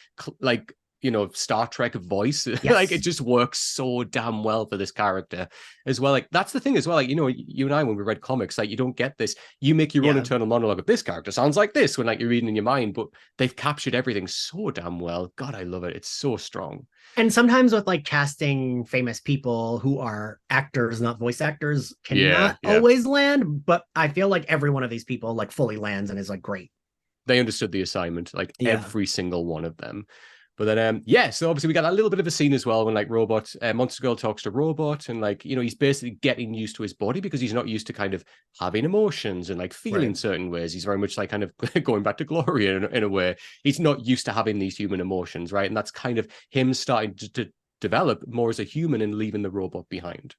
Star Trek voice. Like it just works so damn well for this character as well. Like that's the thing as well. Like, you and I, when we read comics, like you don't get this. You make your own internal monologue of this character sounds like this when like you're reading in your mind, but they've captured everything so damn well. God, I love it. It's so strong.
And sometimes with like casting famous people who are actors, not voice actors, cannot always land. But I feel like every one of these people like fully lands and is like great.
They understood the assignment, like every single one of them. But then, yeah, so obviously we got a little bit of a scene as well when like Monster Girl talks to Robot, and like, you know, he's basically getting used to his body because he's not used to kind of having emotions and like feeling certain ways. He's very much like kind of going back to Gloria in a way. He's not used to having these human emotions, right? And that's kind of him starting to develop more as a human and leaving the robot behind.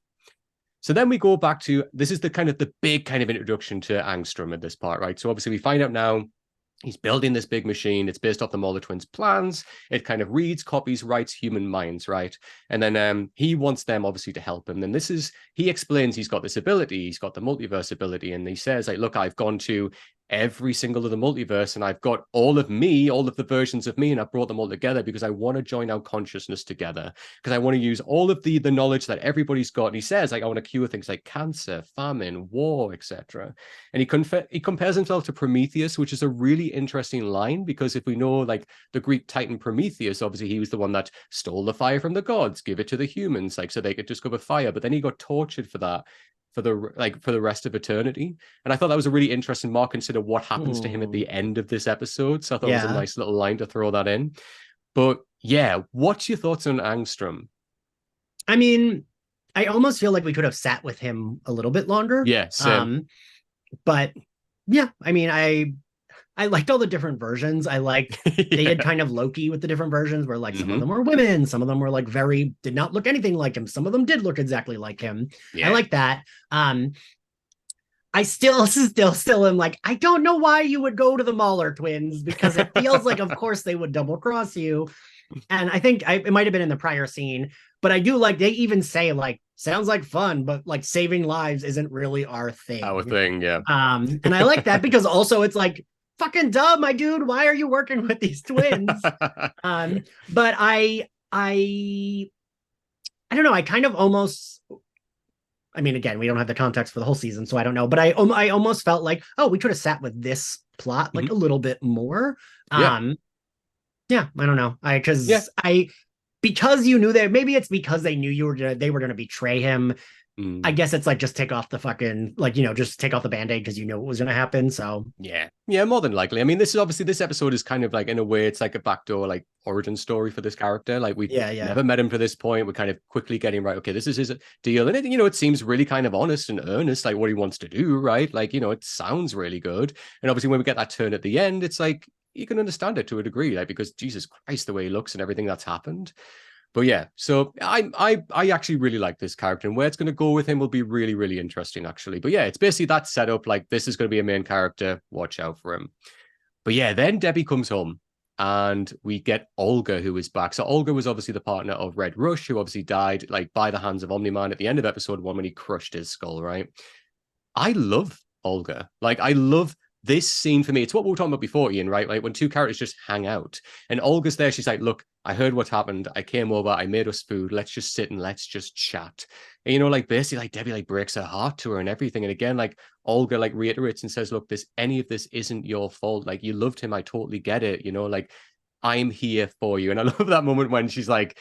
So then we go back to, this is the kind of the big kind of introduction to Angstrom at this part, right? So obviously we find out now he's building this big machine. It's based off the Mauler twins' plans. It kind of reads, copies, writes human minds, right? And then he wants them obviously to help him. And he explains he's got this ability. He's got the multiverse ability. And he says, like, look, I've gone to every single of the multiverse and I've got all of me, all of the versions of me, and I've brought them all together because I want to join our consciousness together, because I want to use all of the knowledge that everybody's got. And he says, like, I want to cure things like cancer, famine, war, etc. And he compares himself to Prometheus, which is a really interesting line, because if we know like the Greek titan Prometheus, obviously he was the one that stole the fire from the gods, give it to the humans, like so they could discover fire, but then he got tortured for that for the rest of eternity. And I thought that was a really interesting mark, consider what happens to him at the end of this episode. So I thought it was a nice little line to throw that in. But yeah, what's your thoughts on Angstrom?
I mean, I almost feel like we could have sat with him a little bit longer.
Yeah, same.
But yeah, I mean, I liked all the different versions. I liked they did kind of Loki with the different versions where like some of them were women, some of them were like did not look anything like him. Some of them did look exactly like him. Yeah. I like that. I still am like, I don't know why you would go to the Mauler twins, because it feels like, of course, they would double cross you. And I think it might have been in the prior scene, but I do like, they even say like, sounds like fun, but like saving lives isn't really our thing.
Our thing, yeah.
And I like that because also it's like, fucking dumb, my dude. Why are you working with these twins? But I don't know. I kind of almost, I mean, again, we don't have the context for the whole season, so I don't know. But I almost felt like, oh, we could have sat with this plot like a little bit more. Yeah, I don't know. Because you knew that, maybe it's because they knew they were gonna betray him. I guess it's like, just take off the fucking, like, you know, just take off the band-aid because you know what was going to happen. So
yeah, more than likely. I mean, this episode is kind of like, in a way, it's like a backdoor like origin story for this character. Like we've never met him to this point. We're kind of quickly getting right. Okay, this is his deal, and it seems really kind of honest and earnest, like what he wants to do, right? Like, it sounds really good. And obviously, when we get that turn at the end, it's like you can understand it to a degree, like, because Jesus Christ, the way he looks and everything that's happened. But yeah, so I actually really like this character, and where it's going to go with him will be really, really interesting, actually. But yeah, it's basically that setup, like this is going to be a main character, watch out for him. But yeah, then Debbie comes home and we get Olga, who is back. So Olga was obviously the partner of Red Rush, who obviously died like by the hands of Omni-Man at the end of episode 1 when he crushed his skull, right? I love Olga. Like, I love this scene. For me, it's what we were talking about before, Ian, right? Like when two characters just hang out and Olga's there, she's like, look, I heard what happened. I came over, I made us food. Let's just sit and let's just chat. And, like basically like Debbie like breaks her heart to her and everything. And again, like Olga like reiterates and says, look, any of this isn't your fault. Like, you loved him. I totally get it. Like, I'm here for you. And I love that moment when she like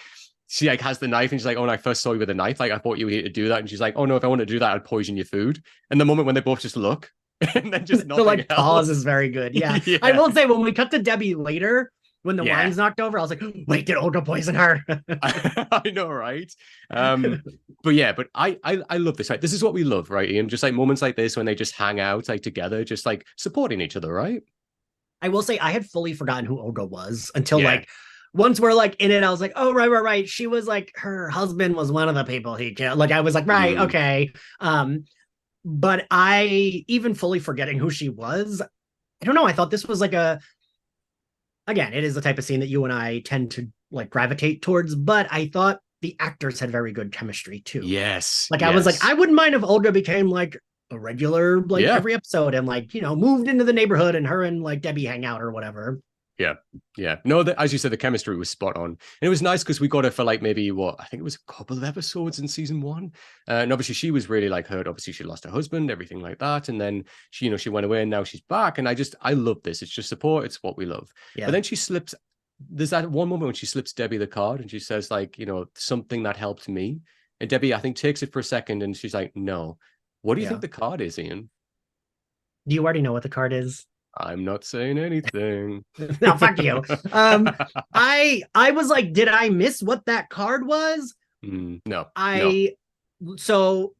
has the knife and she's like, oh, when I first saw you with a knife, like I thought you were here to do that. And she's like, oh no, if I want to do that, I'd poison your food. And the moment when they both just look, and then just nothing else.
Pause is very good. Yeah. I will say, when we cut to Debbie later, when the wine's knocked over, I was like, wait, did Olga poison her?
I know, right? But I love this. Right? This is what we love, right, Ian? Just like moments like this when they just hang out like together, just like supporting each other, right?
I will say I had fully forgotten who Olga was until like once we're like in it, I was like, oh, right. She was like, her husband was one of the people he killed. Like, I was like, right, okay. But even fully forgetting who she was, I don't know. I thought this was like again, it is the type of scene that you and I tend to like gravitate towards, but I thought the actors had very good chemistry too.
Yes.
Like, I was like, I wouldn't mind if Olga became like a regular, like every episode and like, moved into the neighborhood and her and like Debbie hang out or whatever.
Yeah. No, as you said, the chemistry was spot on. And it was nice because we got her for like maybe I think it was a couple of episodes in season 1. And obviously she was really like hurt. Obviously she lost her husband, everything like that. And then she, she went away and now she's back. And I love this. It's just support. It's what we love. Yeah. But then she slips. There's that one moment when she slips Debbie the card and she says like, something that helped me. And Debbie, I think, takes it for a second and she's like, no. What do you think the card is, Ian?
Do you already know what the card is?
I'm not saying anything.
No, fuck you. I was like, did I miss what that card was?
No.
So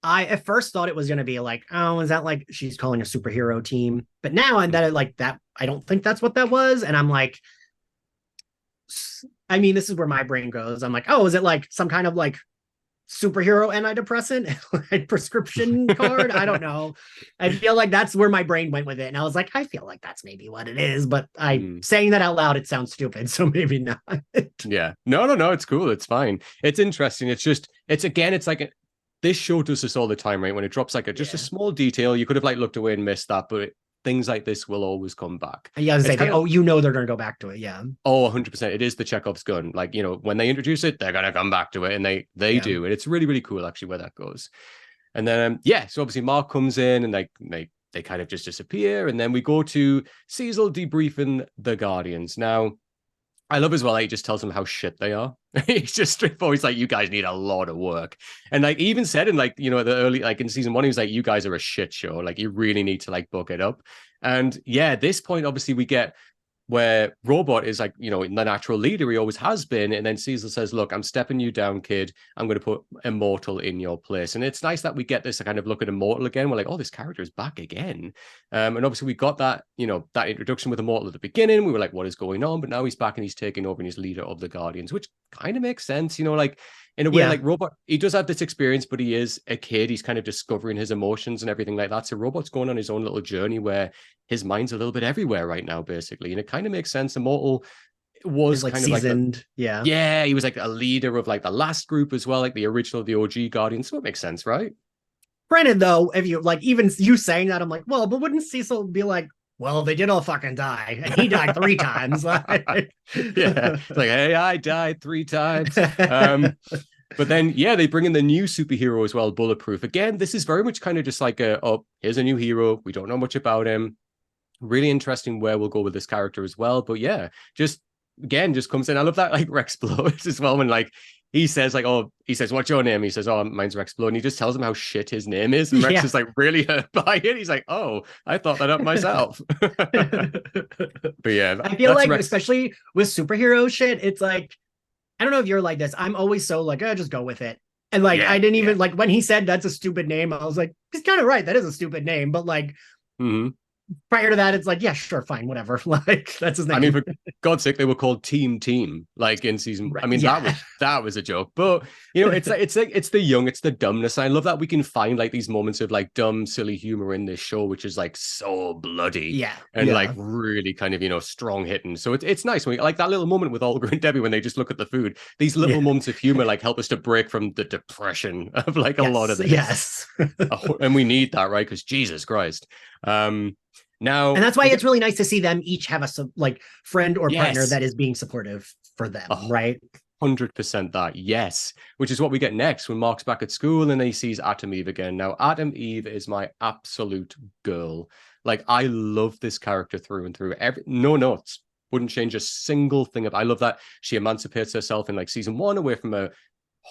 I at first thought it was going to be like, oh, is that like she's calling a superhero team? But now I'm that like that, I don't think that's what that was. And I'm like, I mean, this is where my brain goes. I'm like, oh, is it like some kind of like superhero antidepressant like prescription card? I don't know. I feel like that's where my brain went with it. And I was like, I feel like that's maybe what it is. But saying that out loud, it sounds stupid. So maybe not.
Yeah. No. It's cool. It's fine. It's interesting. It's just, it's like, this show does this all the time, right? When it drops like just a small detail, you could have like looked away and missed that, but things like this will always come back.
Yeah, I was saying, they're going to go back to it. Yeah.
Oh, 100%. It is the Chekhov's gun. Like, when they introduce it, they're going to come back to it, and they do. And it's really, really cool, actually, where that goes. And then, so obviously Mark comes in and they kind of just disappear. And then we go to Cecil debriefing the Guardians. Now, I love as well, he just tells them how shit they are. He's just straightforward. He's like, you guys need a lot of work. And like, he even said in like, the early, like in season 1, he was like, you guys are a shit show. Like, you really need to like book it up. And yeah, at this point, obviously we get where Robot is like, the natural leader he always has been. And then Cecil says, look, I'm stepping you down, kid. I'm going to put Immortal in your place. And it's nice that we get this kind of look at Immortal again. We're like, oh, this character is back again. And obviously we got that, that introduction with Immortal at the beginning. We were like, what is going on? But now he's back and he's taking over and he's leader of the Guardians, which kind of makes sense, like in a way, like Robot, he does have this experience, but he is a kid. He's kind of discovering his emotions and everything like that. So Robot's going on his own little journey where his mind's a little bit everywhere right now, basically. And it kind of makes sense. Immortal was like kind
seasoned.
Of like yeah, he was like a leader of like the last group as well, like the original, the OG Guardians. So it makes sense, right?
Granted, though, if you like, even you saying that, I'm like, well, but wouldn't Cecil be like, well, they did all fucking die, and he died 3 times.
Yeah, it's like, hey, I died 3 times. But then, they bring in the new superhero as well, Bulletproof. Again, this is very much kind of just like here's a new hero. We don't know much about him. Really interesting where we'll go with this character as well. But yeah, just comes in. I love that like Rex blows as well when like he says like, what's your name? He says, oh, mine's Rex Blow. And he just tells him how shit his name is. And Rex is like really hurt by it. He's like, oh, I thought that up myself. But yeah,
I feel like Rex, especially with superhero shit, it's like, I don't know if you're like this. I'm always so like, just go with it. And like, I didn't even like when he said that's a stupid name, I was like, he's kind of right. That is a stupid name. But like, prior to that, it's like, yeah, sure, fine, whatever. Like, that's his name.
I mean, for God's sake, they were called Team, like in season. Right. I mean, that was a joke. But it's the young, it's the dumbness. I love that we can find like these moments of like dumb, silly humor in this show, which is like so bloody, and like really kind of strong hitting. So it's nice when we like that little moment with Olga and Debbie when they just look at the food. These little moments of humor like help us to break from the depression of like a lot of this.
Yes,
and we need that, right? Because Jesus Christ. Now,
and that's why it's really nice to see them each have a like friend or partner that is being supportive for them, right?
100% that, yes. Which is what we get next when Mark's back at school and he sees Atom Eve again. Now, Atom Eve is my absolute girl. Like, I love this character through and through. No notes. Wouldn't change a single thing. I love that she emancipates herself in like season 1 away from her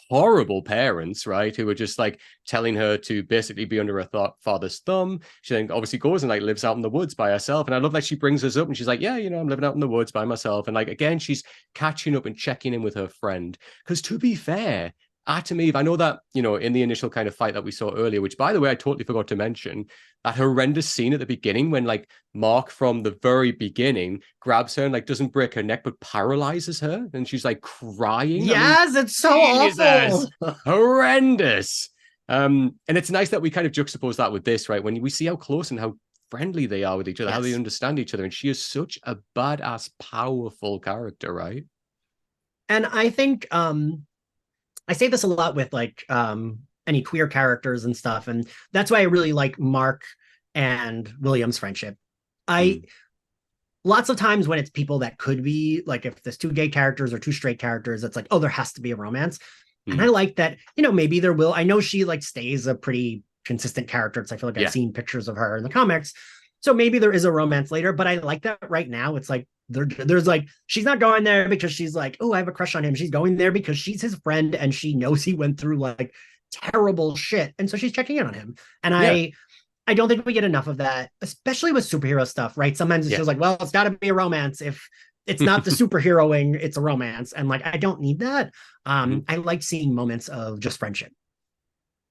horrible parents, right, who were just like telling her to basically be under her father's thumb. She then obviously goes and like lives out in the woods by herself, and I love that she brings us up and she's like, yeah, I'm living out in the woods by myself. And like again, she's catching up and checking in with her friend, because to be fair, Atom Eve, I know that, in the initial kind of fight that we saw earlier, which by the way, I totally forgot to mention, that horrendous scene at the beginning when like Mark from the very beginning grabs her and like doesn't break her neck, but paralyzes her. And she's like crying.
Yes, it's so awful.
Horrendous. And it's nice that we kind of juxtapose that with this, right? When we see how close and how friendly they are with each other, how they understand each other. And she is such a badass, powerful character, right?
And I think, I say this a lot with like any queer characters and stuff, and that's why I really like Mark and William's friendship. Lots of times when it's people that could be like, if there's 2 gay characters or 2 straight characters, it's like, oh, there has to be a romance. And I like that, maybe there will. I know she like stays a pretty consistent character, because I feel like I've seen pictures of her in the comics. So maybe there is a romance later, but I like that right now. It's like, there's like, she's not going there because she's like, oh, I have a crush on him. She's going there because she's his friend and she knows he went through like terrible shit. And so she's checking in on him. And I I don't think we get enough of that, especially with superhero stuff, right? Sometimes it feels like, well, it's got to be a romance. If it's not the superheroing, it's a romance. And like, I don't need that. I like seeing moments of just friendship.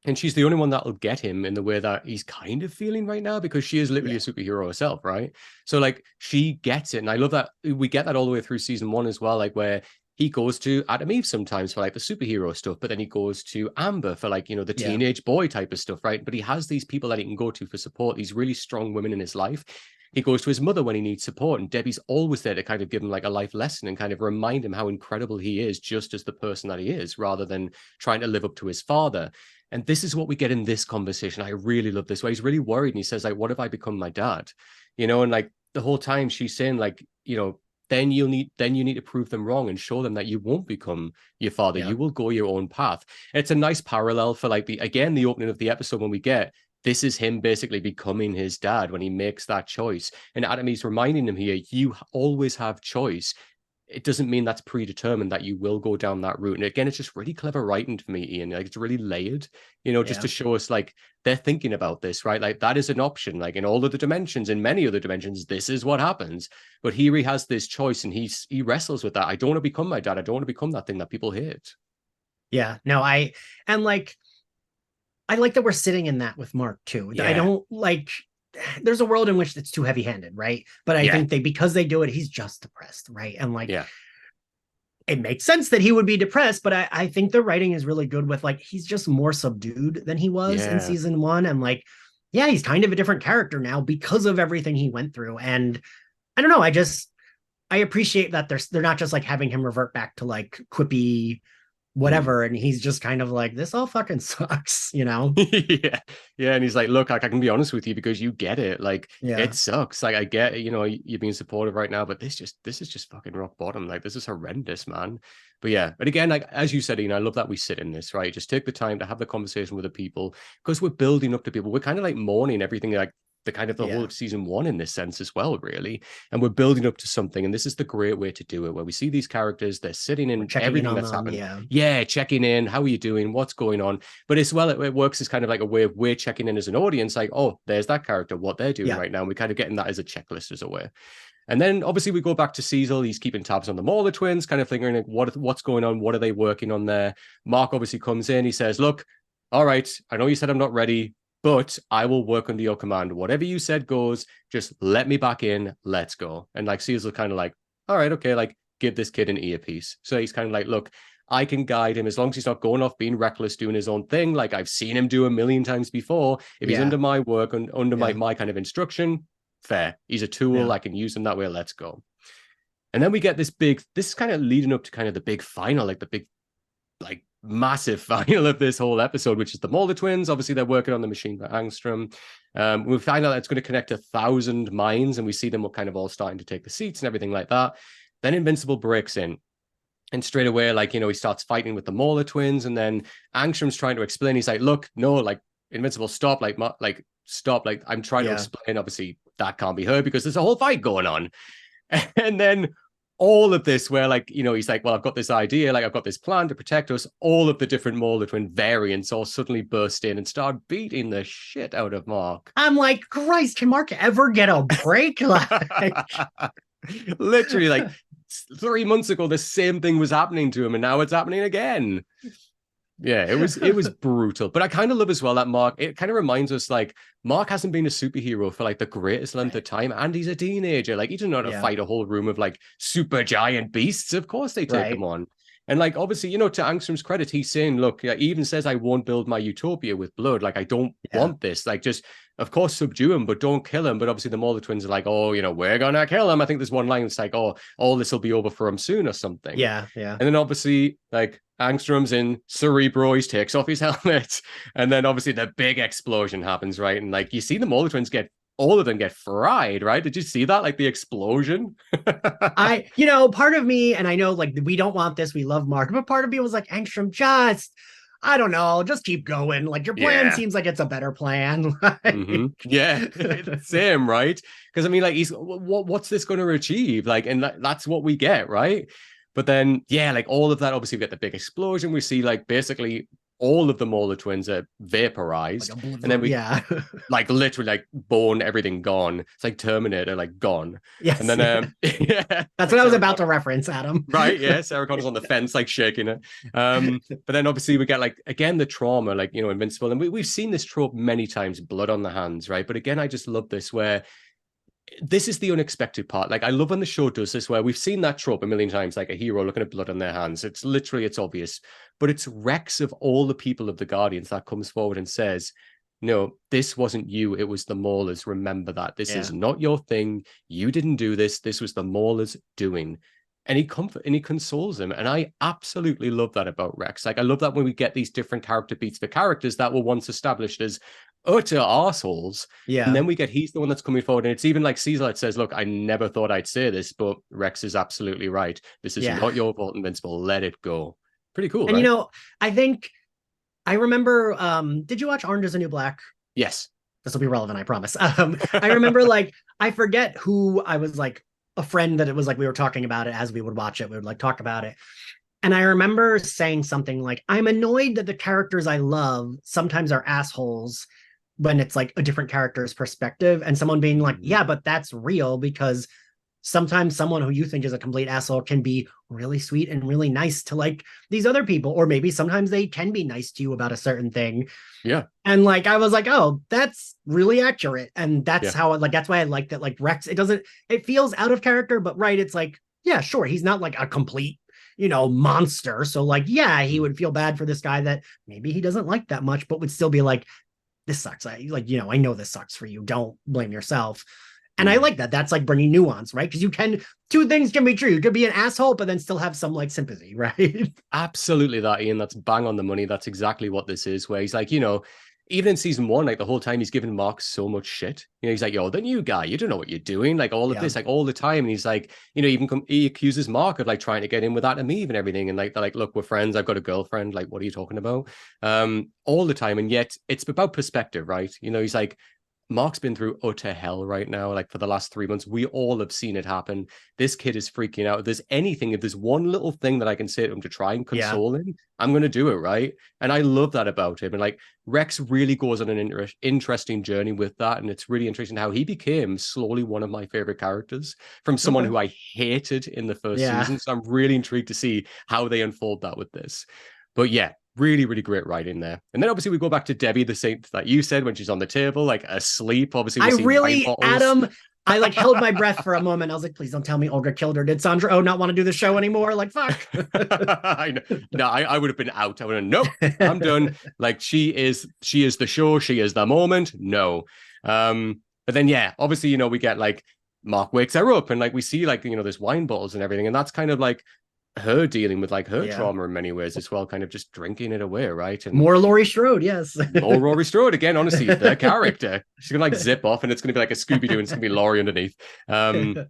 And she's the only one that'll get him in the way that he's kind of feeling right now, because she is literally a superhero herself, right? So like she gets it. And I love that we get that all the way through season 1 as well, like where he goes to Adam Eve sometimes for like the superhero stuff, but then he goes to Amber for like, the teenage boy type of stuff, right? But he has these people that he can go to for support, these really strong women in his life. He goes to his mother when he needs support, and Debbie's always there to kind of give him like a life lesson and kind of remind him how incredible he is just as the person that he is, rather than trying to live up to his father. And this is what we get in this conversation. I really love this, where he's really worried and he says, like, what if I become my dad? And like the whole time she's saying, like, then you need to prove them wrong and show them that you won't become your father. You will go your own path. And it's a nice parallel for like the opening of the episode, when we get this is him basically becoming his dad when he makes that choice. And Adam is reminding him here, you always have choice. It doesn't mean that's predetermined that you will go down that route. And again, it's just really clever writing for me, Ian. Like, it's really layered, just to show us like they're thinking about this, right? Like that is an option. Like in all of the dimensions, in many other dimensions, this is what happens. But here he has this choice, and he wrestles with that. I don't want to become my dad. I don't want to become that thing that people hate.
Yeah, no, I like that we're sitting in that with Mark too. I don't like. There's a world in which it's too heavy-handed, right? But I think because they do it, he's just depressed, right? And like, it makes sense that he would be depressed, but I think the writing is really good with like, he's just more subdued than he was in season 1. And like, he's kind of a different character now because of everything he went through. And I don't know, I appreciate that they're not just like having him revert back to like quippy whatever, and he's just kind of like, this all fucking sucks,
yeah and he's like, look, like, I can be honest with you because you get it, like it sucks, like I get it, you're being supportive right now, but this is just fucking rock bottom, like this is horrendous, man. But again, like as you said, Ian, I love that we sit in this, right? Just take the time to have the conversation with the people, because we're building up to people. We're kind of like mourning everything, like the whole of season 1 in this sense as well, really. And we're building up to something, and this is the great way to do it, where we see these characters, they're sitting in everything that's happening. Checking in, how are you doing, what's going on? But as well, it works as kind of like a way of we're checking in as an audience, like, oh, there's that character, what they're doing right now, and we're kind of getting that as a checklist as a way. And then obviously we go back to Cecil. He's keeping tabs on the Mauler twins, kind of figuring like, what's going on, what are they working on there. Mark obviously comes in, he says, look, all right, I know you said I'm not ready, but I will work under your command. Whatever you said goes. Just let me back in. Let's go. And like Cecil kind of like, all right, okay, like give this kid an earpiece. So he's kind of like, look, I can guide him as long as he's not going off being reckless, doing his own thing. Like I've seen him do a million times before. If he's under my work and under my kind of instruction, fair. He's a tool. I can use him that way. Let's go. And then we get this is kind of leading up to kind of the big final, like the big, like massive final of this whole episode, which is the Mulder twins. Obviously, they're working on the machine by Angstrom. We find out that it's going to connect 1,000 minds, and we see them kind of all starting to take the seats and everything like that. Then Invincible breaks in, and straight away, like, he starts fighting with the Mulder twins, and then Angstrom's trying to explain. He's like, look, no, like, Invincible, stop, stop, like, I'm trying to explain. Obviously, that can't be heard because there's a whole fight going on. And then all of this where, like, he's like, well, I've got this idea, like, I've got this plan to protect us. All of the different Mulder twin variants all suddenly burst in and start beating the shit out of Mark.
I'm like, Christ, can Mark ever get a break? Like...
Literally, like, 3 months ago, the same thing was happening to him, and now it's happening again. Yeah, it was brutal. But I kind of love as well that Mark, it kind of reminds us, like, Mark hasn't been a superhero for like the greatest length of time, and he's a teenager. Like, he doesn't know how to fight a whole room of like super giant beasts. Of course they take him on. And like, obviously, to Angstrom's credit, he's saying, look, he even says, I won't build my utopia with blood. Like, I don't want this. Like, just, of course, subdue him, but don't kill him. But obviously the Mulder twins are like, oh, we're gonna kill him. I think there's one line that's like, oh, all this will be over for him soon or something.
Yeah.
And then obviously, like, Angstrom's in Cerebro, he takes off his helmet, and then obviously the big explosion happens, right? And like, you see the Mulder twins all of them get fried, right? Did you see that? Like the explosion?
Part of me, and I know like we don't want this, we love Mark, but part of me was like, Angstrom, I don't know, just keep going. Like, your plan seems like it's a better plan.
Yeah, same, right? Because I mean, like, what's this going to achieve? Like, and that's what we get, right? But then, like, all of that, obviously we get the big explosion. We see, like, basically all of the Mauler twins are vaporized,
Like
and then we
yeah.
like literally like bone, everything gone. It's like Terminator, like gone. And
Yes.
then yeah,
That's
like
what I was
Sarah
about to
Connor,
reference, Adam.
right? Yeah, Sarah Connor's on the fence, like shaking it. But then obviously we get like again the trauma, like Invincible, and we've seen this trope many times, blood on the hands, right? But again, I just love this where this is the unexpected part. Like I love when the show does this where we've seen that trope a million times, like a hero looking at blood on their hands. It's literally, it's obvious, but it's Rex of all the people of the Guardians that comes forward and says, no, this wasn't you. It was the Maulers. Remember that. This is not your thing. You didn't do this. This was the Maulers doing. And he consoles him. And I absolutely love that about Rex. Like I love that when we get these different character beats for characters that were once established as utter assholes.
Yeah.
And then we get he's the one that's coming forward. And it's even like Caesar that says, look, I never thought I'd say this, but Rex is absolutely right. This is not your fault, Invincible. Let it go. Pretty cool.
And
right?
I think I remember did you watch Orange is the New Black?
Yes.
This will be relevant, I promise. I remember like I forget who I was like a friend that it was like we were talking about it as we would watch it. We would like talk about it. And I remember saying something like, I'm annoyed that the characters I love sometimes are assholes when it's like a different character's perspective, and someone being like, yeah, but that's real because sometimes someone who you think is a complete asshole can be really sweet and really nice to like these other people, or maybe sometimes they can be nice to you about a certain thing.
Yeah.
And like I was like, oh, that's really accurate. And that's how like that's why I like that like Rex, it feels out of character, but right, it's like, yeah, sure, he's not like a complete monster. So like, yeah, he would feel bad for this guy that maybe he doesn't like that much, but would still be like, this sucks. I know this sucks for you. Don't blame yourself. And I like that. That's like bringing nuance, right? Because two things can be true. You could be an asshole, but then still have some like sympathy, right?
Absolutely that, Ian. That's bang on the money. That's exactly what this is, where he's like, even in season 1, like the whole time he's giving Mark so much shit. He's like, yo, the new guy, you don't know what you're doing. Like all of this, like all the time. And he's like, he accuses Mark of like trying to get in with Adam and Eve and everything. And like, they're like, look, we're friends. I've got a girlfriend. Like, what are you talking about? All the time. And yet it's about perspective, right? He's like, Mark's been through utter hell right now. Like for the last 3 months, we all have seen it happen. This kid is freaking out. If there's one little thing that I can say to him to try and console him, I'm going to do it. Right. And I love that about him. And like Rex really goes on an interesting journey with that. And it's really interesting how he became slowly one of my favorite characters from someone who I hated in the first season. So I'm really intrigued to see how they unfold that with this. But yeah, really, really great writing there. And then obviously we go back to Debbie, the saint that you said, when she's on the table, like asleep. Obviously,
Adam, I like held my breath for a moment. I was like, please don't tell me Olga killed her. Did Sandra not want to do the show anymore? Like, fuck.
I know. No, I would have been out. I would have, nope, I'm done. Like she is the show. She is the moment. No. But then, yeah, obviously, we get like Mark wakes her up and like we see like, there's wine bottles and everything. And that's kind of like her dealing with like her trauma in many ways as well, kind of just drinking it away, right? And
more Laurie Strode, yes.
More Laurie Strode again, honestly, the character. She's gonna like zip off and it's gonna be like a Scooby-Doo and it's gonna be Laurie underneath. And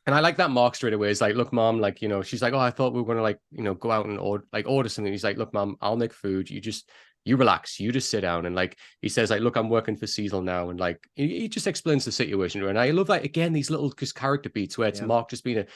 I like that Mark straight away is like, look, mom, like, she's like, oh, I thought we were gonna like, go out and order something. He's like, look, mom, I'll make food. You relax, you just sit down. And like he says, like, look, I'm working for Cecil now. And like he just explains the situation to her. And I love that again, these little just character beats where it's Mark just being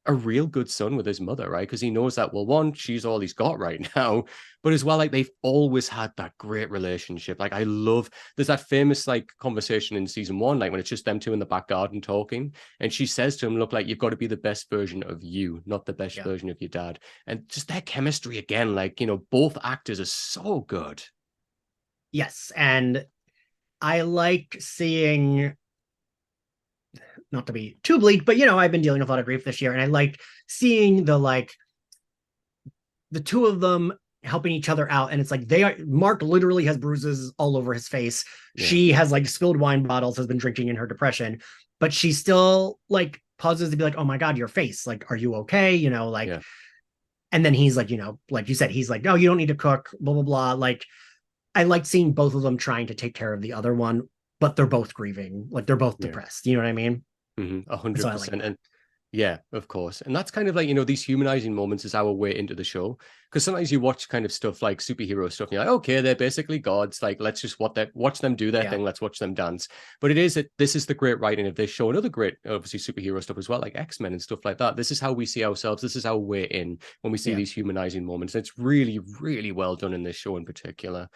a real good son with his mother, right? Because he knows that, well, one, she's all he's got right now, but as well, like they've always had that great relationship. Like I love, there's that famous like conversation in season 1, like when it's just them two in the back garden talking, and she says to him, look, like you've got to be the best version of you, not the best version of your dad. And just their chemistry again, like, both actors are so good.
Yes. And I like seeing, not to be too bleak, but I've been dealing with a lot of grief this year, and I like seeing the two of them helping each other out. And it's like Mark literally has bruises all over his face. Yeah. She has like spilled wine bottles, has been drinking in her depression, but she still like pauses to be like, oh my God, your face, like, are you okay? And then he's like, like you said, he's like, no, you don't need to cook, blah, blah, blah. Like, I like seeing both of them trying to take care of the other one, but they're both grieving. Like they're both depressed. You know what I mean?
100%. Yeah, of course. And that's kind of like, these humanizing moments is our way into the show. Because sometimes you watch kind of stuff like superhero stuff, and you're like, okay, they're basically gods. Like, let's just watch them do their thing. Let's watch them dance. But this is the great writing of this show, and other great, obviously, superhero stuff as well, like X-Men and stuff like that. This is how we see ourselves. This is our way in when we see these humanizing moments. It's really, really well done in this show in particular.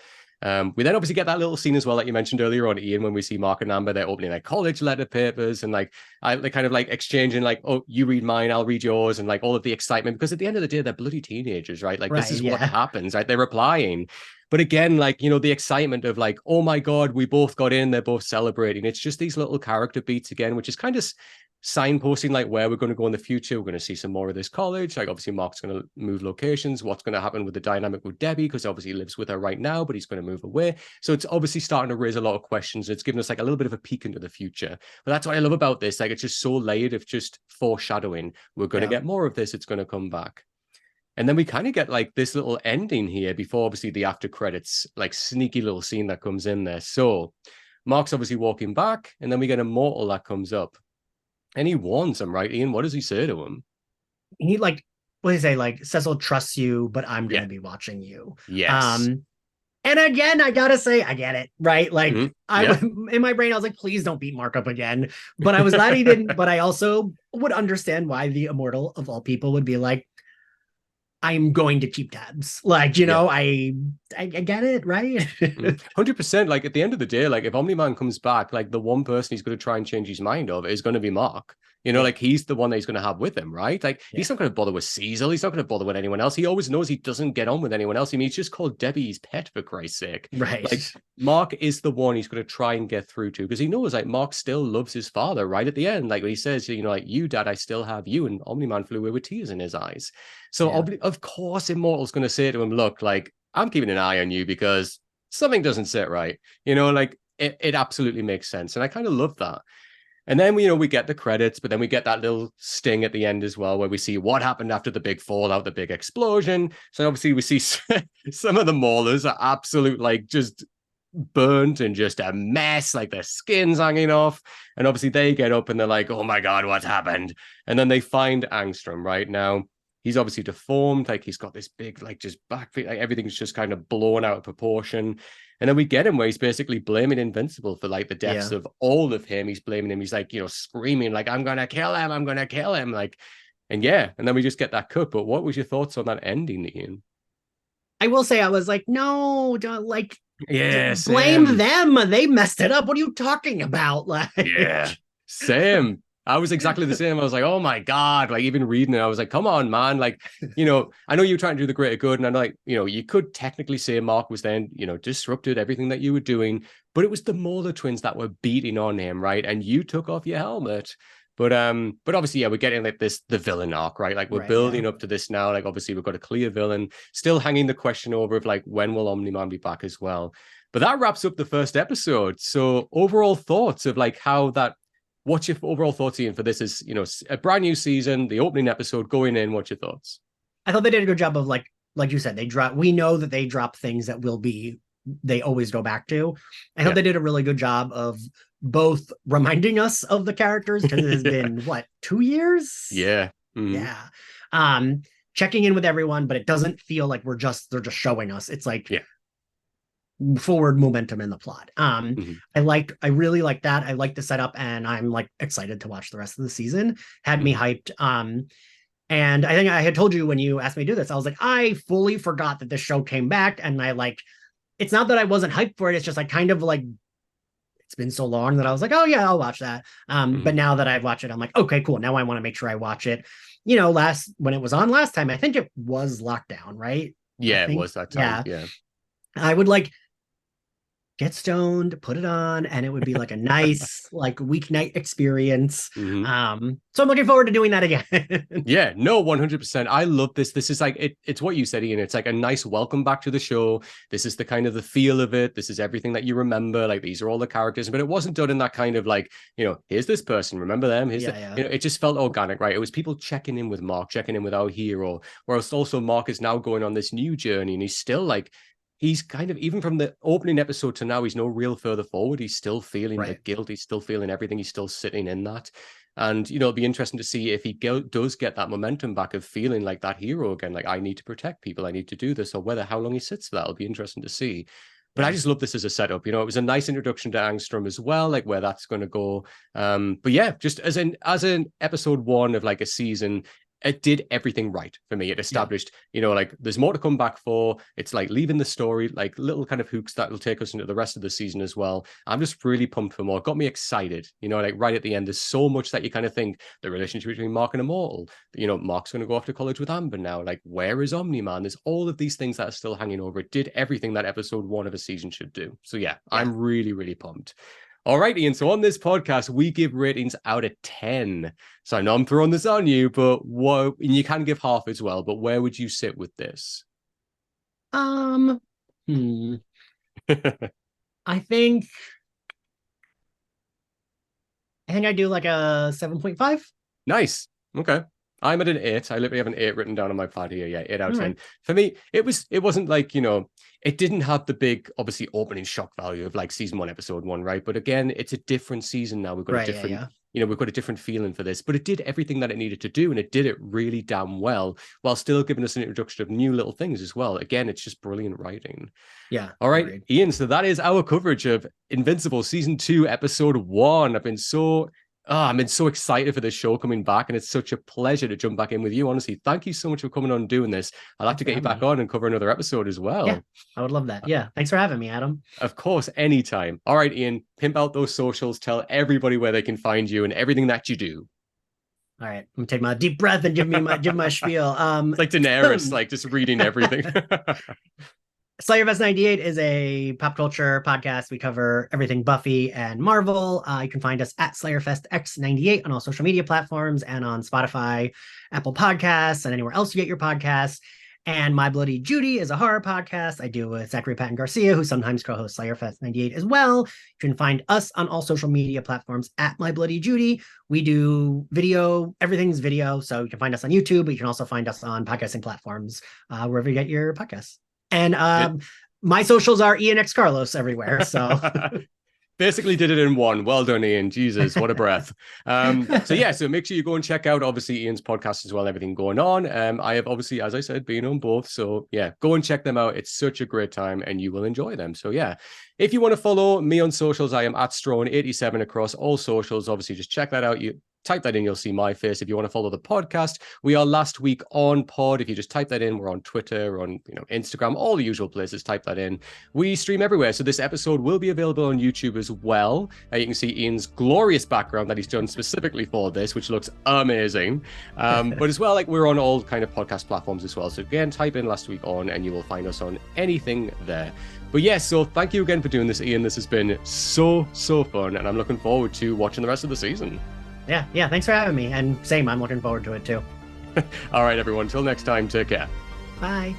We then obviously get that little scene as well, like you mentioned earlier on, Ian, when we see Mark and Amber, they're opening their college letter papers, and like they're kind of like exchanging, like, oh, you read mine, I'll read yours, and like all of the excitement, because at the end of the day, they're bloody teenagers, right? Like this is what happens, right? They're replying. But again, like, the excitement of like, oh my God, we both got in, they're both celebrating. It's just these little character beats again, which is kind of signposting like where we're going to go in the future. We're going to see some more of this college. Like obviously Mark's going to move locations. What's going to happen with the dynamic with Debbie, because obviously he lives with her right now, but he's going to move away. So it's obviously starting to raise a lot of questions. It's giving us like a little bit of a peek into the future. But that's what I love about this. Like it's just so layered of just foreshadowing. We're going to get more of this. It's going to come back. And then we kind of get like this little ending here before obviously the after credits, like sneaky little scene that comes in there. So Mark's obviously walking back, and then we get Immortal that comes up. And he warns him, right, Ian? What does he say to him?
He like, what does he say? Like, Cecil trusts you, but I'm going to be watching you.
Yes.
And again, I gotta say, I get it, right? Like, in my brain, I was like, please don't beat Mark up again. But I was glad he didn't. But I also would understand why the Immortal of all people would be like, I'm going to keep tabs. Like, I get it, right?
100%. Like at the end of the day, like if Omni-Man comes back, like the one person he's going to try and change his mind of is going to be Mark. Like he's the one that he's going to have with him, right? Like he's not going to bother with Cecil. He's not going to bother with anyone else. He always knows he doesn't get on with anyone else. I mean, he's just called Debbie's pet, for Christ's sake.
Right.
Like Mark is the one he's going to try and get through to, because he knows like Mark still loves his father right at the end. Like when he says, like, you, Dad, I still have you. And Omni-Man flew away with tears in his eyes. So of course, Immortal's going to say to him, look, like I'm keeping an eye on you because something doesn't sit right. Like it absolutely makes sense. And I kind of love that. And then, we get the credits, but then we get that little sting at the end as well, where we see what happened after the big fallout, the big explosion. So obviously we see some of the Maulers are absolute, like, just burnt and just a mess, like their skin's hanging off. And obviously they get up and they're like, oh my God, what's happened? And then they find Angstrom right now. He's obviously deformed, like he's got this big, like just back feet, like everything's just kind of blown out of proportion. And then we get him where he's basically blaming Invincible for like the deaths of all of him. He's blaming him. He's like, screaming like, I'm going to kill him. I'm going to kill him. Like, and then we just get that cut. But what was your thoughts on that ending, Ian?
I will say I was like, no, don't like,
same.
blame them. They messed it up. What are you talking about? Like,
same. I was exactly the same. I was like, oh my God, like even reading it, I was like, come on, man. Like, I know you're trying to do the greater good. And I'm like, you could technically say Mark was then, disrupted everything that you were doing, but it was the Mauler twins that were beating on him, right? And you took off your helmet. But obviously, we're getting like the villain arc, right? Like we're building up to this now. Like obviously we've got a clear villain, still hanging the question over of like, when will Omni-Man be back as well? But that wraps up the first episode. So overall thoughts of like how that, what's your overall thoughts, Ian, for this is, a brand new season, the opening episode going in, what's your thoughts?
I thought they did a good job of like you said, we know that they drop things that they always go back to. I thought they did a really good job of both reminding us of the characters, because it has been 2 years?
Yeah. Mm-hmm.
Yeah. Checking in with everyone, but it doesn't feel like they're just showing us. It's like forward momentum in the plot. I really like that. I like the setup, and I'm like excited to watch the rest of the season. Had me hyped. And I think I had told you when you asked me to do this, I was like, I fully forgot that this show came back. And I like, it's not that I wasn't hyped for it. It's just like kind of like, it's been so long that I was like, oh yeah, I'll watch that. But now that I've watched it, I'm like, okay, cool. Now I want to make sure I watch it. When it was on last time, I think it was lockdown, right?
Yeah, it was that time. Yeah.
I would like get stoned, put it on, and it would be like a nice like weeknight experience. So I'm looking forward to doing that again.
Yeah, no, 100%. I love this. This is like it's what you said, Ian. It's like a nice welcome back to the show. This is the kind of the feel of it. This is everything that you remember. Like these are all the characters, but it wasn't done in that kind of like, here's this person, remember them? Here's it just felt organic, right? It was people checking in with Mark, checking in with our hero, whereas also Mark is now going on this new journey, and he's still like he's kind of, even from the opening episode to now, he's no real further forward. He's still feeling the guilt. He's still feeling everything. He's still sitting in that. And, you know, it'll be interesting to see if he does get that momentum back of feeling like that hero again, like, I need to protect people, I need to do this, or whether how long he sits for that. It'll be interesting to see. But I just love this as a setup. You know, it was a nice introduction to Angstrom as well, like where that's going to go. But yeah, just as an episode 1 of like a season, it did everything right for me. It established, you know, like there's more to come back for. It's like leaving the story, like little kind of hooks that will take us into the rest of the season as well. I'm just really pumped for more. It got me excited, you know, like right at the end, there's so much that you kind of think the relationship between Mark and Immortal, you know, Mark's going to go off to college with Amber now. Like, where is Omni-Man? There's all of these things that are still hanging over. It did everything that episode 1 of a season should do. So yeah. I'm really, really pumped. All right, Ian. So on this podcast, we give ratings out of 10. So I know I'm throwing this on you, but and you can give half as well. But where would you sit with this?
I think I do like a 7.5.
Nice. Okay. I'm at an 8. I literally have an 8 written down on my pad here. Yeah, 8 out of 10. Right. For me, it wasn't like, you know, it didn't have the big, obviously, opening shock value of like season 1, episode 1, right? But again, it's a different season now. We've got a different, you know, we've got a different feeling for this. But it did everything that it needed to do, and it did it really damn well, while still giving us an introduction of new little things as well. Again, it's just brilliant writing.
Yeah.
All right, agreed. Ian. So that is our coverage of Invincible season 2, episode 1. I've been so excited for this show coming back, and it's such a pleasure to jump back in with you. Honestly, thank you so much for coming on and doing this. I'd like to get you back on and cover another episode as well.
Yeah, I would love that. Yeah, thanks for having me, Adam.
Of course, anytime. All right, Ian, pimp out those socials. Tell everybody where they can find you and everything that you do.
All right, I'm gonna take my deep breath and give my spiel.
It's like Daenerys, like just reading everything.
Slayerfest 98 is a pop culture podcast. We cover everything Buffy and Marvel. You can find us at Slayerfest X98 on all social media platforms and on Spotify, Apple Podcasts, and anywhere else you get your podcasts. And My Bloody Judy is a horror podcast I do with Zachary Patton Garcia, who sometimes co-hosts Slayerfest 98 as well. You can find us on all social media platforms at My Bloody Judy. We do video, everything's video. So you can find us on YouTube, but you can also find us on podcasting platforms, wherever you get your podcasts. And my socials are Ian X Carlos everywhere. So
basically did it in one. Well done, Ian. Jesus, what a breath. So make sure you go and check out, obviously, Ian's podcast as well, everything going on. I have obviously, as I said, been on both. So yeah, go and check them out. It's such a great time and you will enjoy them. So yeah, if you want to follow me on socials, I am at Straughan87 across all socials. Obviously, just check that out. You type that in, you'll see my face. If you want to follow the podcast, we are Last Week On Pod. If you just type that in, we're on Twitter, on Instagram, all the usual places. Type that in. We stream everywhere. So this episode will be available on YouTube as well. You can see Ian's glorious background that he's done specifically for this, which looks amazing. But as well, like we're on all kind of podcast platforms as well. So again, type in Last Week On and you will find us on anything there. But yes, so thank you again for doing this, Ian. This has been so fun, and I'm looking forward to watching the rest of the season.
Yeah, thanks for having me. And same, I'm looking forward to it too.
All right, everyone. Till next time, take care.
Bye.